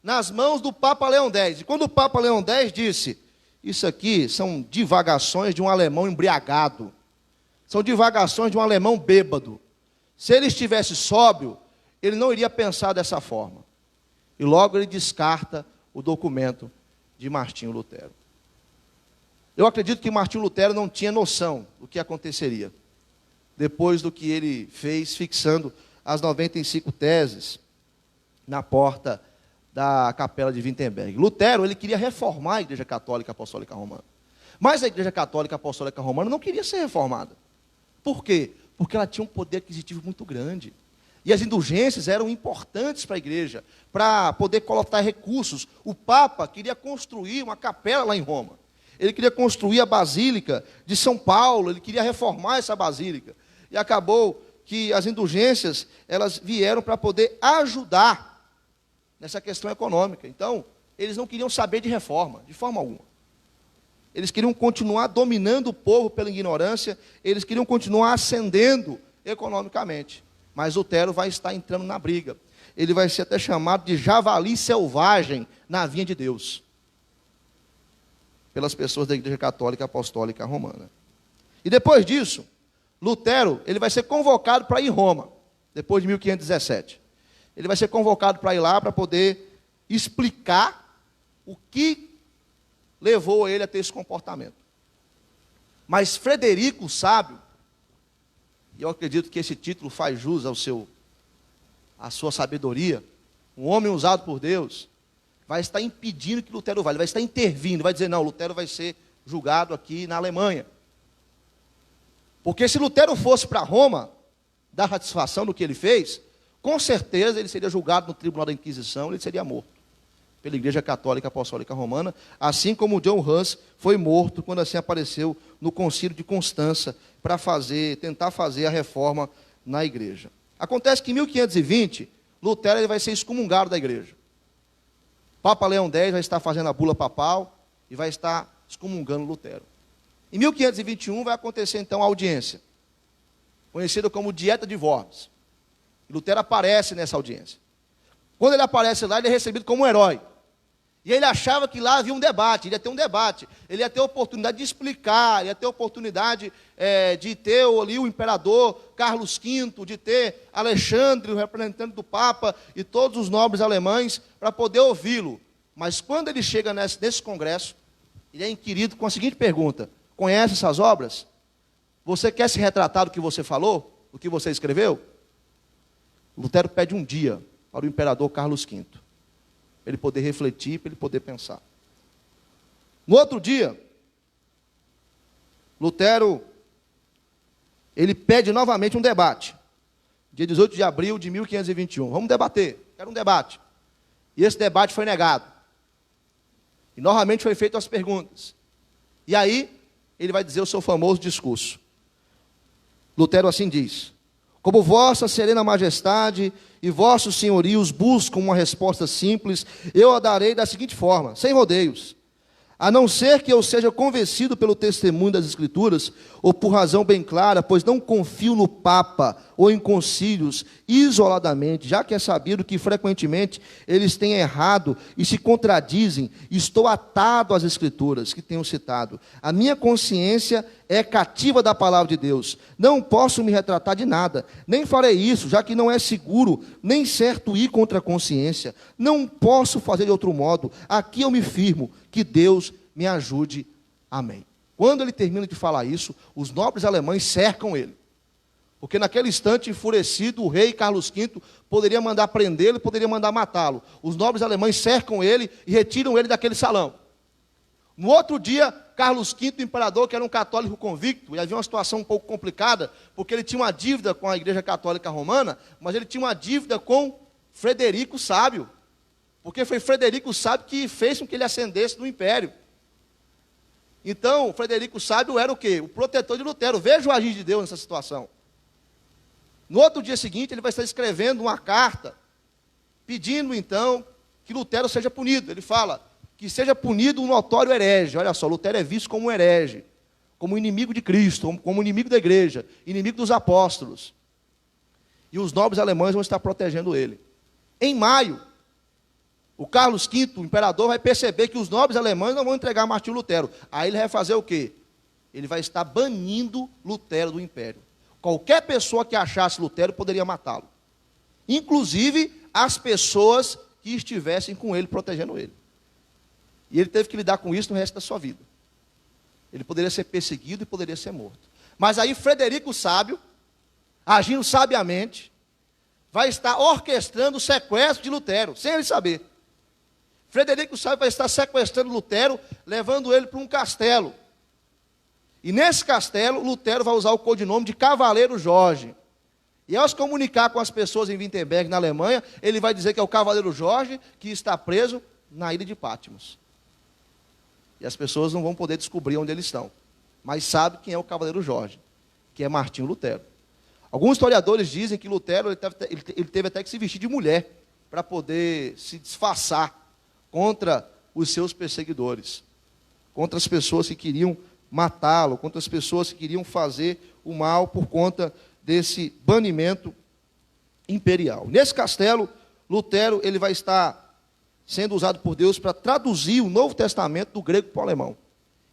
E: nas mãos do Papa Leão X. E quando o Papa Leão X disse: isso aqui são divagações de um alemão embriagado, são divagações de um alemão bêbado. Se ele estivesse sóbrio, ele não iria pensar dessa forma. E logo ele descarta o documento de Martinho Lutero. Eu acredito que Martinho Lutero não tinha noção do que aconteceria depois do que ele fez, fixando as 95 teses na porta da Capela de Wittenberg. Lutero, ele queria reformar a Igreja Católica Apostólica Romana. Mas a Igreja Católica Apostólica Romana não queria ser reformada. Por quê? Porque ela tinha um poder aquisitivo muito grande. E as indulgências eram importantes para a igreja, para poder coletar recursos. O Papa queria construir uma capela lá em Roma. Ele queria construir a Basílica de São Paulo, ele queria reformar essa Basílica. E acabou que as indulgências, elas vieram para poder ajudar nessa questão econômica. Então, eles não queriam saber de reforma, de forma alguma. Eles queriam continuar dominando o povo pela ignorância, eles queriam continuar ascendendo economicamente. Mas Lutero vai estar entrando na briga. Ele vai ser até chamado de javali selvagem na vinha de Deus, pelas pessoas da Igreja Católica Apostólica Romana. E depois disso, Lutero, ele vai ser convocado para ir em Roma, depois de 1517. Ele vai ser convocado para ir lá para poder explicar o que levou ele a ter esse comportamento. Mas Frederico o Sábio, e eu acredito que esse título faz jus à sua sabedoria, um homem usado por Deus, vai estar impedindo que Lutero vá, ele vai estar intervindo, vai dizer, não, Lutero vai ser julgado aqui na Alemanha. Porque se Lutero fosse para Roma, dar satisfação do que ele fez, com certeza ele seria julgado no tribunal da Inquisição, ele seria morto pela Igreja Católica Apostólica Romana, assim como John Hus foi morto quando assim apareceu no Concílio de Constança para tentar fazer a reforma na igreja. Acontece que em 1520, Lutero ele vai ser excomungado da igreja. Papa Leão X vai estar fazendo a bula papal e vai estar excomungando Lutero. Em 1521 vai acontecer então a audiência, conhecida como Dieta de Worms. E Lutero aparece nessa audiência. Quando ele aparece lá, ele é recebido como um herói. E ele achava que lá havia um debate, ele ia ter um debate, ele ia ter a oportunidade de explicar, ele ia ter a oportunidade de ter ali o imperador Carlos V, de ter Alexandre, o representante do Papa, e todos os nobres alemães, para poder ouvi-lo. Mas quando ele chega nesse congresso, ele é inquirido com a seguinte pergunta: conhece essas obras? Você quer se retratar do que você falou? Do que você escreveu? Lutero pede um dia para o imperador Carlos V, para ele poder refletir, para ele poder pensar. No outro dia, Lutero, ele pede novamente um debate. Dia 18 de abril de 1521. Vamos debater, quero um debate. E esse debate foi negado. E novamente foi feito as perguntas. E aí, ele vai dizer o seu famoso discurso. Lutero assim diz: como vossa serena majestade e vossos senhorios buscam uma resposta simples, eu a darei da seguinte forma, sem rodeios. A não ser que eu seja convencido pelo testemunho das Escrituras, ou por razão bem clara, pois não confio no Papa ou em concílios isoladamente, já que é sabido que frequentemente eles têm errado e se contradizem, estou atado às Escrituras que tenho citado. A minha consciência é cativa da palavra de Deus. Não posso me retratar de nada, nem farei isso, já que não é seguro, nem certo ir contra a consciência. Não posso fazer de outro modo. Aqui eu me firmo, que Deus me ajude. Amém. Quando ele termina de falar isso, os nobres alemães cercam ele. Porque naquele instante, enfurecido, o rei Carlos V poderia mandar prendê-lo, poderia mandar matá-lo. Os nobres alemães cercam ele e retiram ele daquele salão. No outro dia, Carlos V, o imperador, que era um católico convicto, e havia uma situação um pouco complicada, porque ele tinha uma dívida com a Igreja Católica Romana, mas ele tinha uma dívida com Frederico o Sábio, porque foi Frederico o Sábio que fez com que ele ascendesse no império. Então, Frederico o Sábio era o quê? O protetor de Lutero. Veja o agir de Deus nessa situação. No outro dia seguinte, ele vai estar escrevendo uma carta, pedindo então que Lutero seja punido. Ele fala que seja punido um notório herege. Olha só, Lutero é visto como um herege, como inimigo de Cristo, como inimigo da igreja, inimigo dos apóstolos. E os nobres alemães vão estar protegendo ele. Em maio, o Carlos V, o imperador, vai perceber que os nobres alemães não vão entregar Martinho Lutero. Aí ele vai fazer o quê? Ele vai estar banindo Lutero do império. Qualquer pessoa que achasse Lutero poderia matá-lo. Inclusive as pessoas que estivessem com ele, protegendo ele. E ele teve que lidar com isso no resto da sua vida. Ele poderia ser perseguido e poderia ser morto. Mas aí Frederico o Sábio, agindo sabiamente, vai estar orquestrando o sequestro de Lutero, sem ele saber. Frederico o Sábio vai estar sequestrando Lutero, levando ele para um castelo. E nesse castelo, Lutero vai usar o codinome de Cavaleiro Jorge. E ao se comunicar com as pessoas em Wittenberg, na Alemanha, ele vai dizer que é o Cavaleiro Jorge que está preso na ilha de Patmos. E as pessoas não vão poder descobrir onde eles estão. Mas sabe quem é o Cavaleiro Jorge, que é Martinho Lutero. Alguns historiadores dizem que Lutero ele teve até que se vestir de mulher para poder se disfarçar contra os seus perseguidores, contra as pessoas que queriam matá-lo, contra as pessoas que queriam fazer o mal por conta desse banimento imperial. Nesse castelo, Lutero ele vai estar sendo usado por Deus para traduzir o Novo Testamento do grego para o alemão.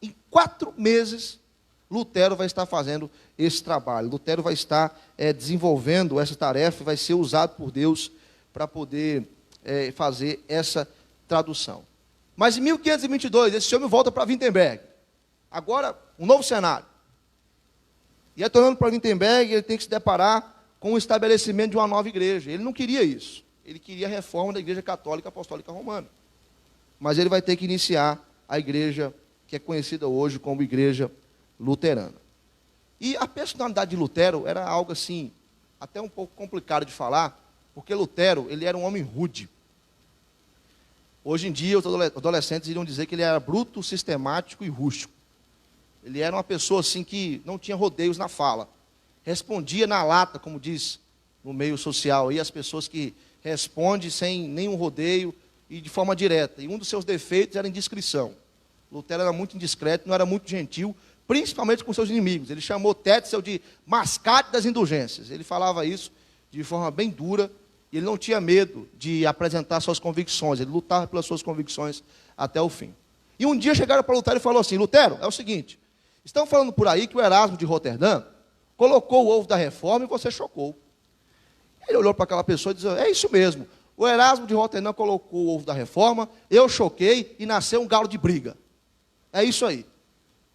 E: Em 4 meses, Lutero vai estar fazendo esse trabalho. Lutero vai estar desenvolvendo essa tarefa e vai ser usado por Deus para poder fazer essa tradução. Mas em 1522, esse homem volta para Wittenberg. Agora, um novo cenário. E retornando para Wittenberg, ele tem que se deparar com o estabelecimento de uma nova igreja. Ele não queria isso. Ele queria a reforma da Igreja Católica Apostólica Romana. Mas ele vai ter que iniciar a igreja que é conhecida hoje como Igreja Luterana. E a personalidade de Lutero era algo assim, até um pouco complicado de falar, porque Lutero, ele era um homem rude. Hoje em dia, os adolescentes iriam dizer que ele era bruto, sistemático e rústico. Ele era uma pessoa assim que não tinha rodeios na fala. Respondia na lata, como diz no meio social, aí as pessoas que respondem sem nenhum rodeio e de forma direta. E um dos seus defeitos era a indiscrição. Lutero era muito indiscreto, não era muito gentil, principalmente com seus inimigos. Ele chamou Tetzel de mascate das indulgências. Ele falava isso de forma bem dura, e ele não tinha medo de apresentar suas convicções, ele lutava pelas suas convicções até o fim. E um dia chegaram para Lutero e falaram assim: Lutero, é o seguinte, estão falando por aí que o Erasmo de Roterdã colocou o ovo da reforma e você chocou. Ele olhou para aquela pessoa e disse: é isso mesmo, o Erasmo de Roterdã colocou o ovo da reforma, eu choquei e nasceu um galo de briga. É isso aí.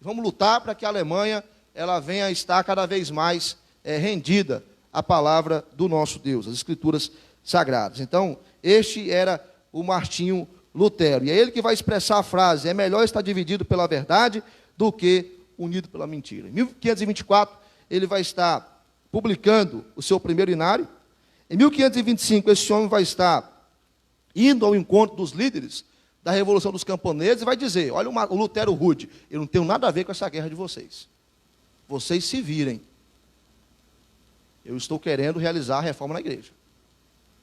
E: Vamos lutar para que a Alemanha ela venha a estar cada vez mais rendida à palavra do nosso Deus, às Escrituras Sagradas. Então, este era o Martinho Lutero. E é ele que vai expressar a frase: é melhor estar dividido pela verdade do que unido pela mentira. Em 1524, ele vai estar publicando o seu primeiro inário. Em 1525, esse homem vai estar indo ao encontro dos líderes da Revolução dos Camponeses e vai dizer: olha o Lutero rude, eu não tenho nada a ver com essa guerra de vocês. Vocês se virem. Eu estou querendo realizar a reforma na igreja.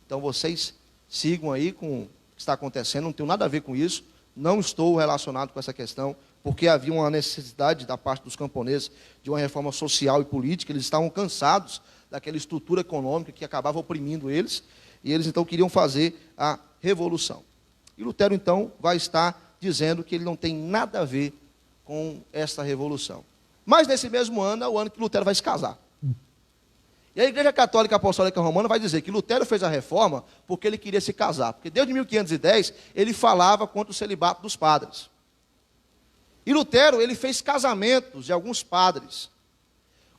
E: Então vocês sigam aí com o que está acontecendo, não tenho nada a ver com isso, não estou relacionado com essa questão, porque havia uma necessidade da parte dos camponeses de uma reforma social e política, eles estavam cansados daquela estrutura econômica que acabava oprimindo eles, e eles então queriam fazer a revolução. E Lutero então vai estar dizendo que ele não tem nada a ver com essa revolução. Mas nesse mesmo ano, é o ano que Lutero vai se casar. E a Igreja Católica Apostólica Romana vai dizer que Lutero fez a reforma porque ele queria se casar. Porque desde 1510 ele falava contra o celibato dos padres. E Lutero ele fez casamentos de alguns padres.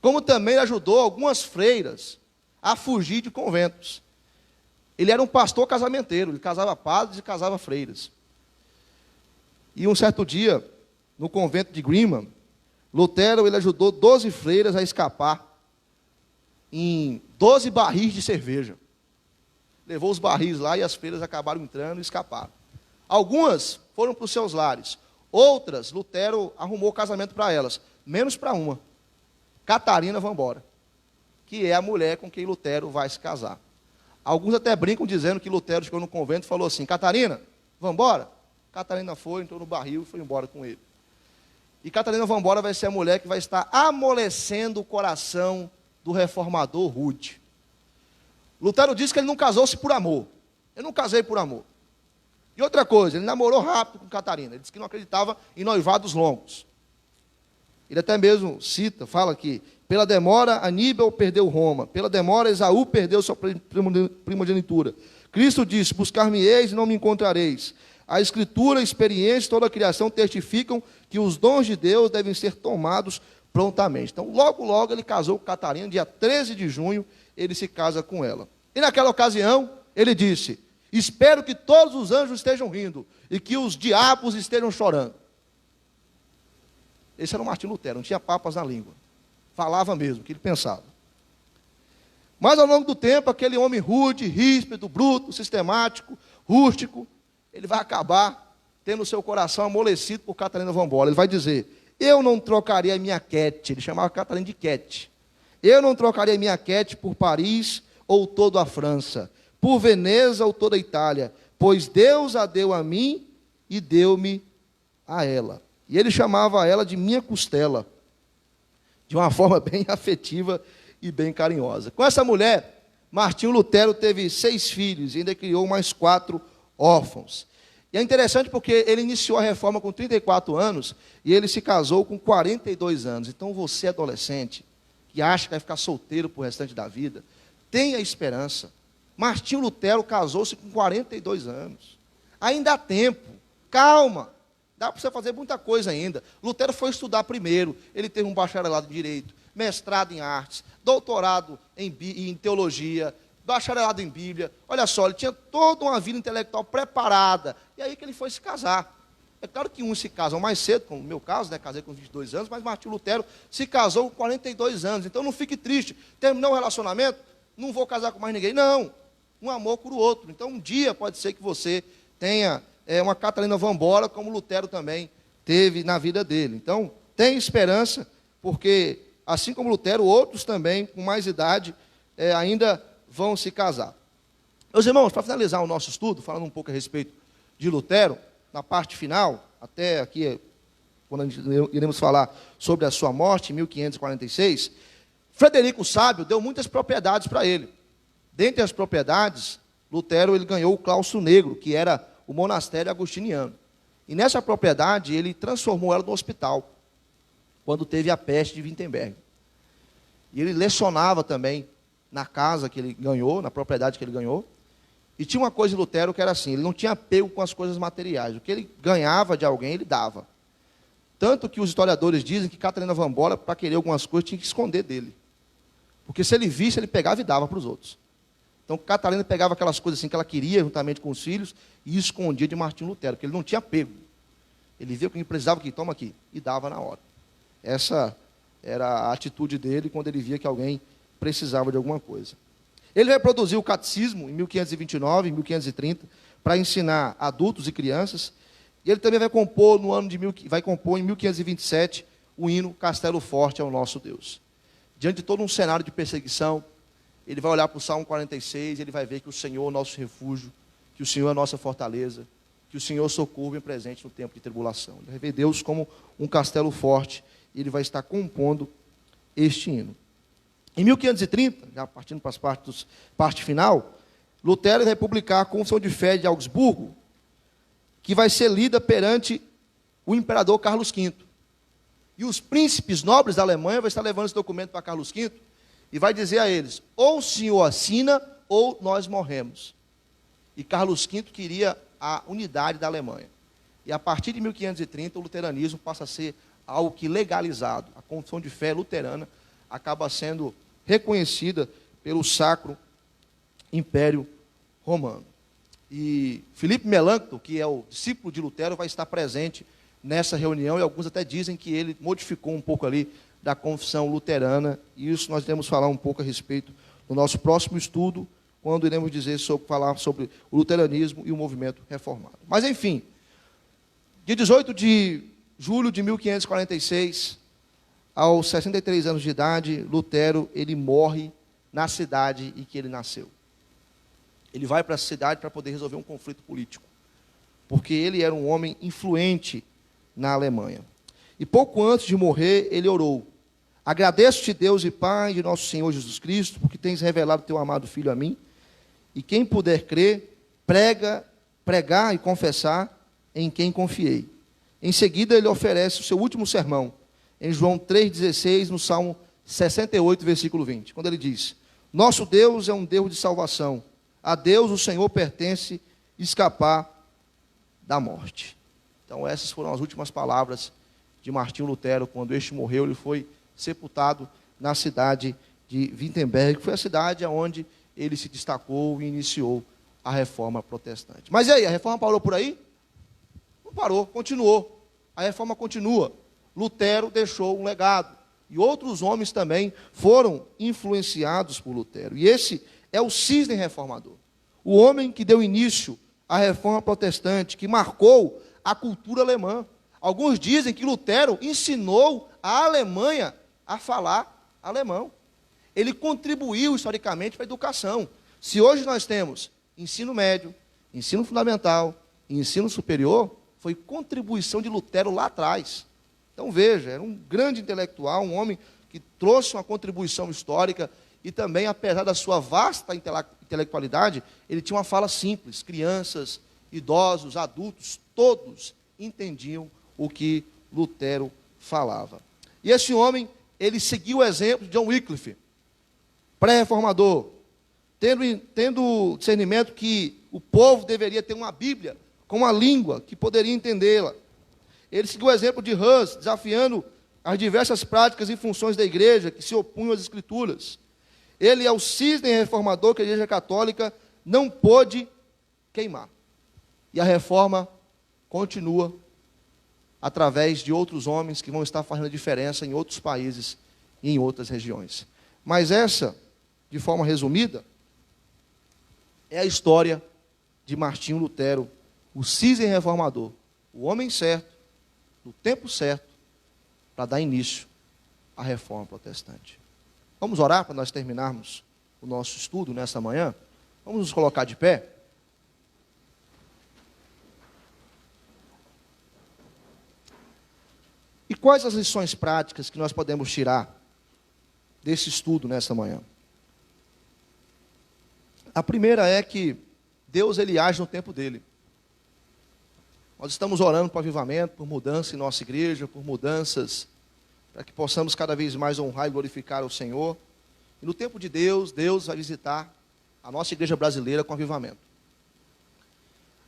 E: Como também ajudou algumas freiras a fugir de conventos. Ele era um pastor casamenteiro, ele casava padres e casava freiras. E um certo dia, no convento de Grimma, Lutero ele ajudou 12 freiras a escapar em 12 barris de cerveja. Levou os barris lá e as freiras acabaram entrando e escaparam. Algumas foram para os seus lares. Outras, Lutero arrumou casamento para elas, menos para uma. Catarina Vambora, que é a mulher com quem Lutero vai se casar. Alguns até brincam dizendo que Lutero chegou no convento e falou assim: Catarina, vambora? Catarina foi, entrou no barril e foi embora com ele. E Catarina Vambora vai ser a mulher que vai estar amolecendo o coração do reformador rude. Lutero disse que ele não casou-se por amor. Eu não casei por amor. E outra coisa, ele namorou rápido com Catarina. Ele disse que não acreditava em noivados longos. Ele até mesmo cita, fala que pela demora Aníbal perdeu Roma, pela demora Esaú perdeu sua primogenitura. Cristo disse, buscar-me-eis e não me encontrareis. A Escritura, a experiência, toda a criação testificam que os dons de Deus devem ser tomados prontamente. Então, logo, logo, ele casou com Catarina, dia 13 de junho, ele se casa com ela. E naquela ocasião, ele disse, espero que todos os anjos estejam rindo e que os diabos estejam chorando. Esse era o Martim Lutero, não tinha papas na língua. Falava mesmo o que ele pensava. Mas ao longo do tempo, aquele homem rude, ríspido, bruto, sistemático, rústico, ele vai acabar tendo o seu coração amolecido por Catarina Van Bolla. Ele vai dizer, eu não trocaria a minha Cat, ele chamava Catarina de Cat. Eu não trocaria a minha Cat por Paris ou toda a França, por Veneza ou toda a Itália, pois Deus a deu a mim e deu-me a ela. E ele chamava ela de minha costela, de uma forma bem afetiva e bem carinhosa. Com essa mulher, Martinho Lutero teve 6 filhos e ainda criou mais 4 órfãos. E é interessante porque ele iniciou a reforma com 34 anos e ele se casou com 42 anos. Então você, adolescente, que acha que vai ficar solteiro para o restante da vida, tenha esperança. Martinho Lutero casou-se com 42 anos. Ainda há tempo. Calma. Dá para você fazer muita coisa ainda. Lutero foi estudar primeiro. Ele teve um bacharelado em Direito, mestrado em Artes, doutorado em Teologia, bacharelado em Bíblia. Olha só, ele tinha toda uma vida intelectual preparada. E aí que ele foi se casar. É claro que uns se casam mais cedo, como no meu caso, né, casei com 22 anos, mas Martinho Lutero se casou com 42 anos. Então não fique triste. Terminou o relacionamento, não vou casar com mais ninguém. Não, um amor por o outro. Então um dia pode ser que você tenha uma Catarina Van Bolla, como Lutero também teve na vida dele. Então, tem esperança, porque, assim como Lutero, outros também, com mais idade, ainda vão se casar. Meus irmãos, para finalizar o nosso estudo, falando um pouco a respeito de Lutero, na parte final, até aqui, quando iremos falar sobre a sua morte, em 1546, Frederico o Sábio deu muitas propriedades para ele. Dentre as propriedades, Lutero ele ganhou o Claustro Negro, que era o monastério agostiniano. E nessa propriedade, ele transformou ela no hospital, quando teve a peste de Wittenberg. E ele lecionava também na casa que ele ganhou, na propriedade que ele ganhou. E tinha uma coisa de Lutero que era assim, ele não tinha apego com as coisas materiais. O que ele ganhava de alguém, ele dava. Tanto que os historiadores dizem que Catarina Van Bolla, para querer algumas coisas, tinha que esconder dele. Porque se ele visse, ele pegava e dava para os outros. Então, Catarina pegava aquelas coisas assim que ela queria, juntamente com os filhos, e escondia de Martinho Lutero, porque ele não tinha apego. Ele via que ele precisava, que toma aqui, e dava na hora. Essa era a atitude dele quando ele via que alguém precisava de alguma coisa. Ele vai produzir o catecismo em 1529, em 1530, para ensinar adultos e crianças, e ele também vai compor em 1527 o hino Castelo Forte ao Nosso Deus. Diante de todo um cenário de perseguição, ele vai olhar para o Salmo 46, ele vai ver que o Senhor é o nosso refúgio, que o Senhor é a nossa fortaleza, que o Senhor socorre bem presente no tempo de tribulação. Ele vai ver Deus como um castelo forte, e ele vai estar compondo este hino. Em 1530, já partindo para a parte final, Lutero vai publicar a Confissão de Fé de Augsburgo, que vai ser lida perante o imperador Carlos V. E os príncipes nobres da Alemanha vão estar levando esse documento para Carlos V, e vai dizer a eles, ou o senhor assina, ou nós morremos. E Carlos V queria a unidade da Alemanha. E a partir de 1530, o luteranismo passa a ser algo que legalizado. A confissão de fé luterana acaba sendo reconhecida pelo Sacro Império Romano. E Filipe Melanchthon, que é o discípulo de Lutero, vai estar presente nessa reunião, e alguns até dizem que ele modificou um pouco ali da confissão luterana, e isso nós iremos falar um pouco a respeito no nosso próximo estudo, quando iremos falar sobre o luteranismo e o movimento reformado. Mas, enfim, dia 18 de julho de 1546, aos 63 anos de idade, Lutero ele morre na cidade em que ele nasceu. Ele vai para a cidade para poder resolver um conflito político, porque ele era um homem influente na Alemanha. E pouco antes de morrer, ele orou: agradeço-te, Deus e Pai de nosso Senhor Jesus Cristo, porque tens revelado teu amado Filho a mim, e quem puder crer, pregar e confessar em quem confiei. Em seguida, ele oferece o seu último sermão: em João 3,16, no Salmo 68, versículo 20, quando ele diz: nosso Deus é um Deus de salvação, a Deus o Senhor pertence escapar da morte. Então essas foram as últimas palavras de Martinho Lutero. Quando este morreu, ele foi sepultado na cidade de Wittenberg, que foi a cidade onde ele se destacou e iniciou a reforma protestante. Mas e aí, a reforma parou por aí? Não parou, continuou. A reforma continua. Lutero deixou um legado. E outros homens também foram influenciados por Lutero. E esse é o cisne reformador. O homem que deu início à reforma protestante, que marcou a cultura alemã. Alguns dizem que Lutero ensinou a Alemanha a falar alemão. Ele contribuiu historicamente para a educação. Se hoje nós temos ensino médio, ensino fundamental e ensino superior, foi contribuição de Lutero lá atrás. Então veja, era um grande intelectual, um homem que trouxe uma contribuição histórica e também, apesar da sua vasta intelectualidade, ele tinha uma fala simples. Crianças, idosos, adultos, todos entendiam o que Lutero falava. E esse homem, ele seguiu o exemplo de John Wycliffe, pré-reformador, tendo discernimento que o povo deveria ter uma Bíblia com uma língua que poderia entendê-la. Ele seguiu o exemplo de Hus, desafiando as diversas práticas e funções da igreja que se opunham às Escrituras. Ele é o cisne reformador que a Igreja Católica não pôde queimar. E a reforma continua através de outros homens que vão estar fazendo a diferença em outros países e em outras regiões. Mas essa, de forma resumida, é a história de Martinho Lutero, o cisne reformador, o homem certo, no tempo certo, para dar início à reforma protestante. Vamos orar para nós terminarmos o nosso estudo nessa manhã? Vamos nos colocar de pé? E quais as lições práticas que nós podemos tirar desse estudo nessa manhã? A primeira é que Deus, ele age no tempo dele. Nós estamos orando por avivamento, por mudança em nossa igreja, por mudanças, para que possamos cada vez mais honrar e glorificar o Senhor. E no tempo de Deus, Deus vai visitar a nossa igreja brasileira com avivamento.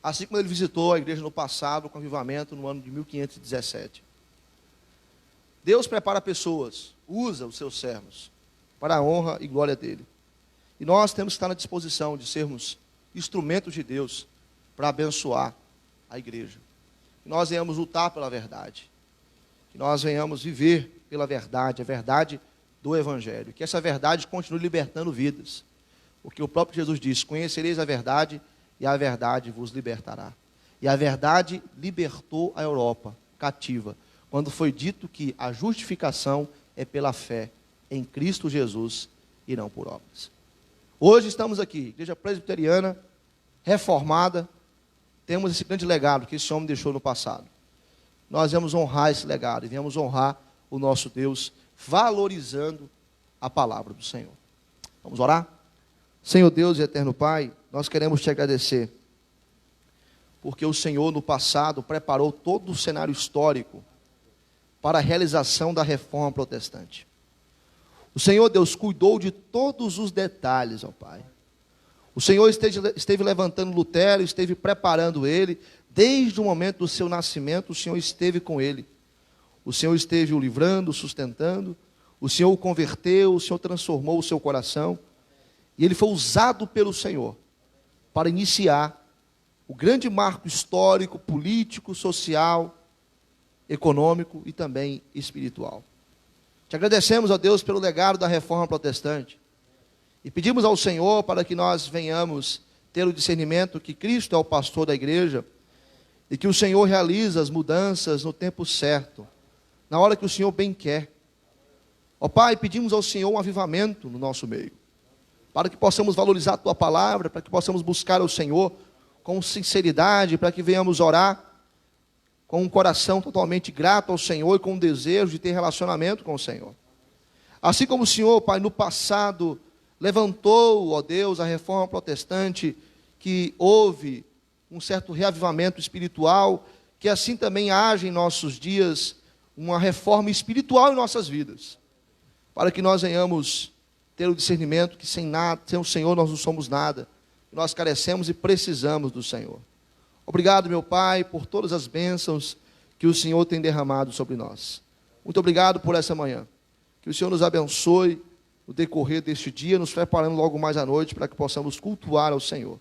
E: Assim como ele visitou a igreja no passado com avivamento no ano de 1517. Deus prepara pessoas, usa os seus servos para a honra e glória dele. E nós temos que estar na disposição de sermos instrumentos de Deus para abençoar a igreja. Que nós venhamos lutar pela verdade. Que nós venhamos viver pela verdade, a verdade do Evangelho. Que essa verdade continue libertando vidas. Porque o próprio Jesus disse: conhecereis a verdade e a verdade vos libertará. E a verdade libertou a Europa cativa, quando foi dito que a justificação é pela fé em Cristo Jesus e não por obras. Hoje estamos aqui, igreja presbiteriana, reformada, temos esse grande legado que esse homem deixou no passado. Nós viemos honrar esse legado e viemos honrar o nosso Deus, valorizando a palavra do Senhor. Vamos orar? Senhor Deus e eterno Pai, nós queremos te agradecer, porque o Senhor no passado preparou todo o cenário histórico para a realização da reforma protestante. O Senhor, Deus, cuidou de todos os detalhes, ó Pai. O Senhor esteve levantando Lutero, esteve preparando ele, desde o momento do seu nascimento, o Senhor esteve com ele. O Senhor esteve o livrando, o sustentando, o Senhor o converteu, o Senhor transformou o seu coração, e ele foi usado pelo Senhor para iniciar o grande marco histórico, político, social, econômico e também espiritual. Te agradecemos, ó Deus, pelo legado da reforma protestante. E pedimos ao Senhor para que nós venhamos ter o discernimento que Cristo é o pastor da igreja e que o Senhor realiza as mudanças no tempo certo, na hora que o Senhor bem quer. Ó Pai, pedimos ao Senhor um avivamento no nosso meio, para que possamos valorizar a Tua palavra, para que possamos buscar o Senhor com sinceridade, para que venhamos orar com um coração totalmente grato ao Senhor e com um desejo de ter relacionamento com o Senhor. Assim como o Senhor, Pai, no passado levantou, ó Deus, a reforma protestante, que houve um certo reavivamento espiritual, que assim também age em nossos dias uma reforma espiritual em nossas vidas, para que nós venhamos ter o discernimento que sem o Senhor nós não somos nada, nós carecemos e precisamos do Senhor. Obrigado, meu Pai, por todas as bênçãos que o Senhor tem derramado sobre nós. Muito obrigado por essa manhã. Que o Senhor nos abençoe no decorrer deste dia, nos preparando logo mais à noite para que possamos cultuar ao Senhor.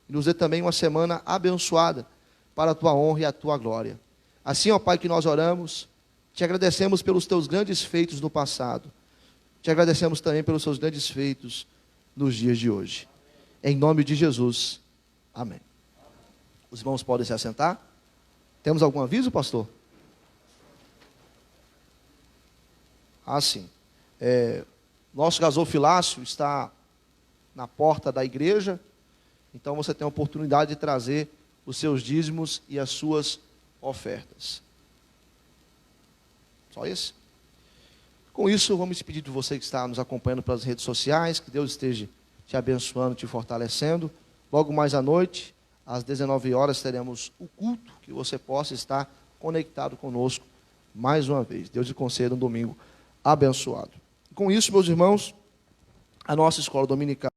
E: E nos dê também uma semana abençoada para a Tua honra e a Tua glória. Assim, ó Pai, que nós oramos, te agradecemos pelos Teus grandes feitos no passado. Te agradecemos também pelos Teus grandes feitos nos dias de hoje. Em nome de Jesus. Amém. Os irmãos podem se assentar. Temos algum aviso, pastor? Sim. Nosso gasofilácio está na porta da igreja. Então você tem a oportunidade de trazer os seus dízimos e as suas ofertas. Só isso? Com isso, vamos pedir de você que está nos acompanhando pelas redes sociais, que Deus esteja te abençoando, te fortalecendo. Logo mais à noite, às 19 horas, teremos o culto, que você possa estar conectado conosco mais uma vez. Deus te conceda um domingo abençoado. Com isso, meus irmãos, a nossa escola dominical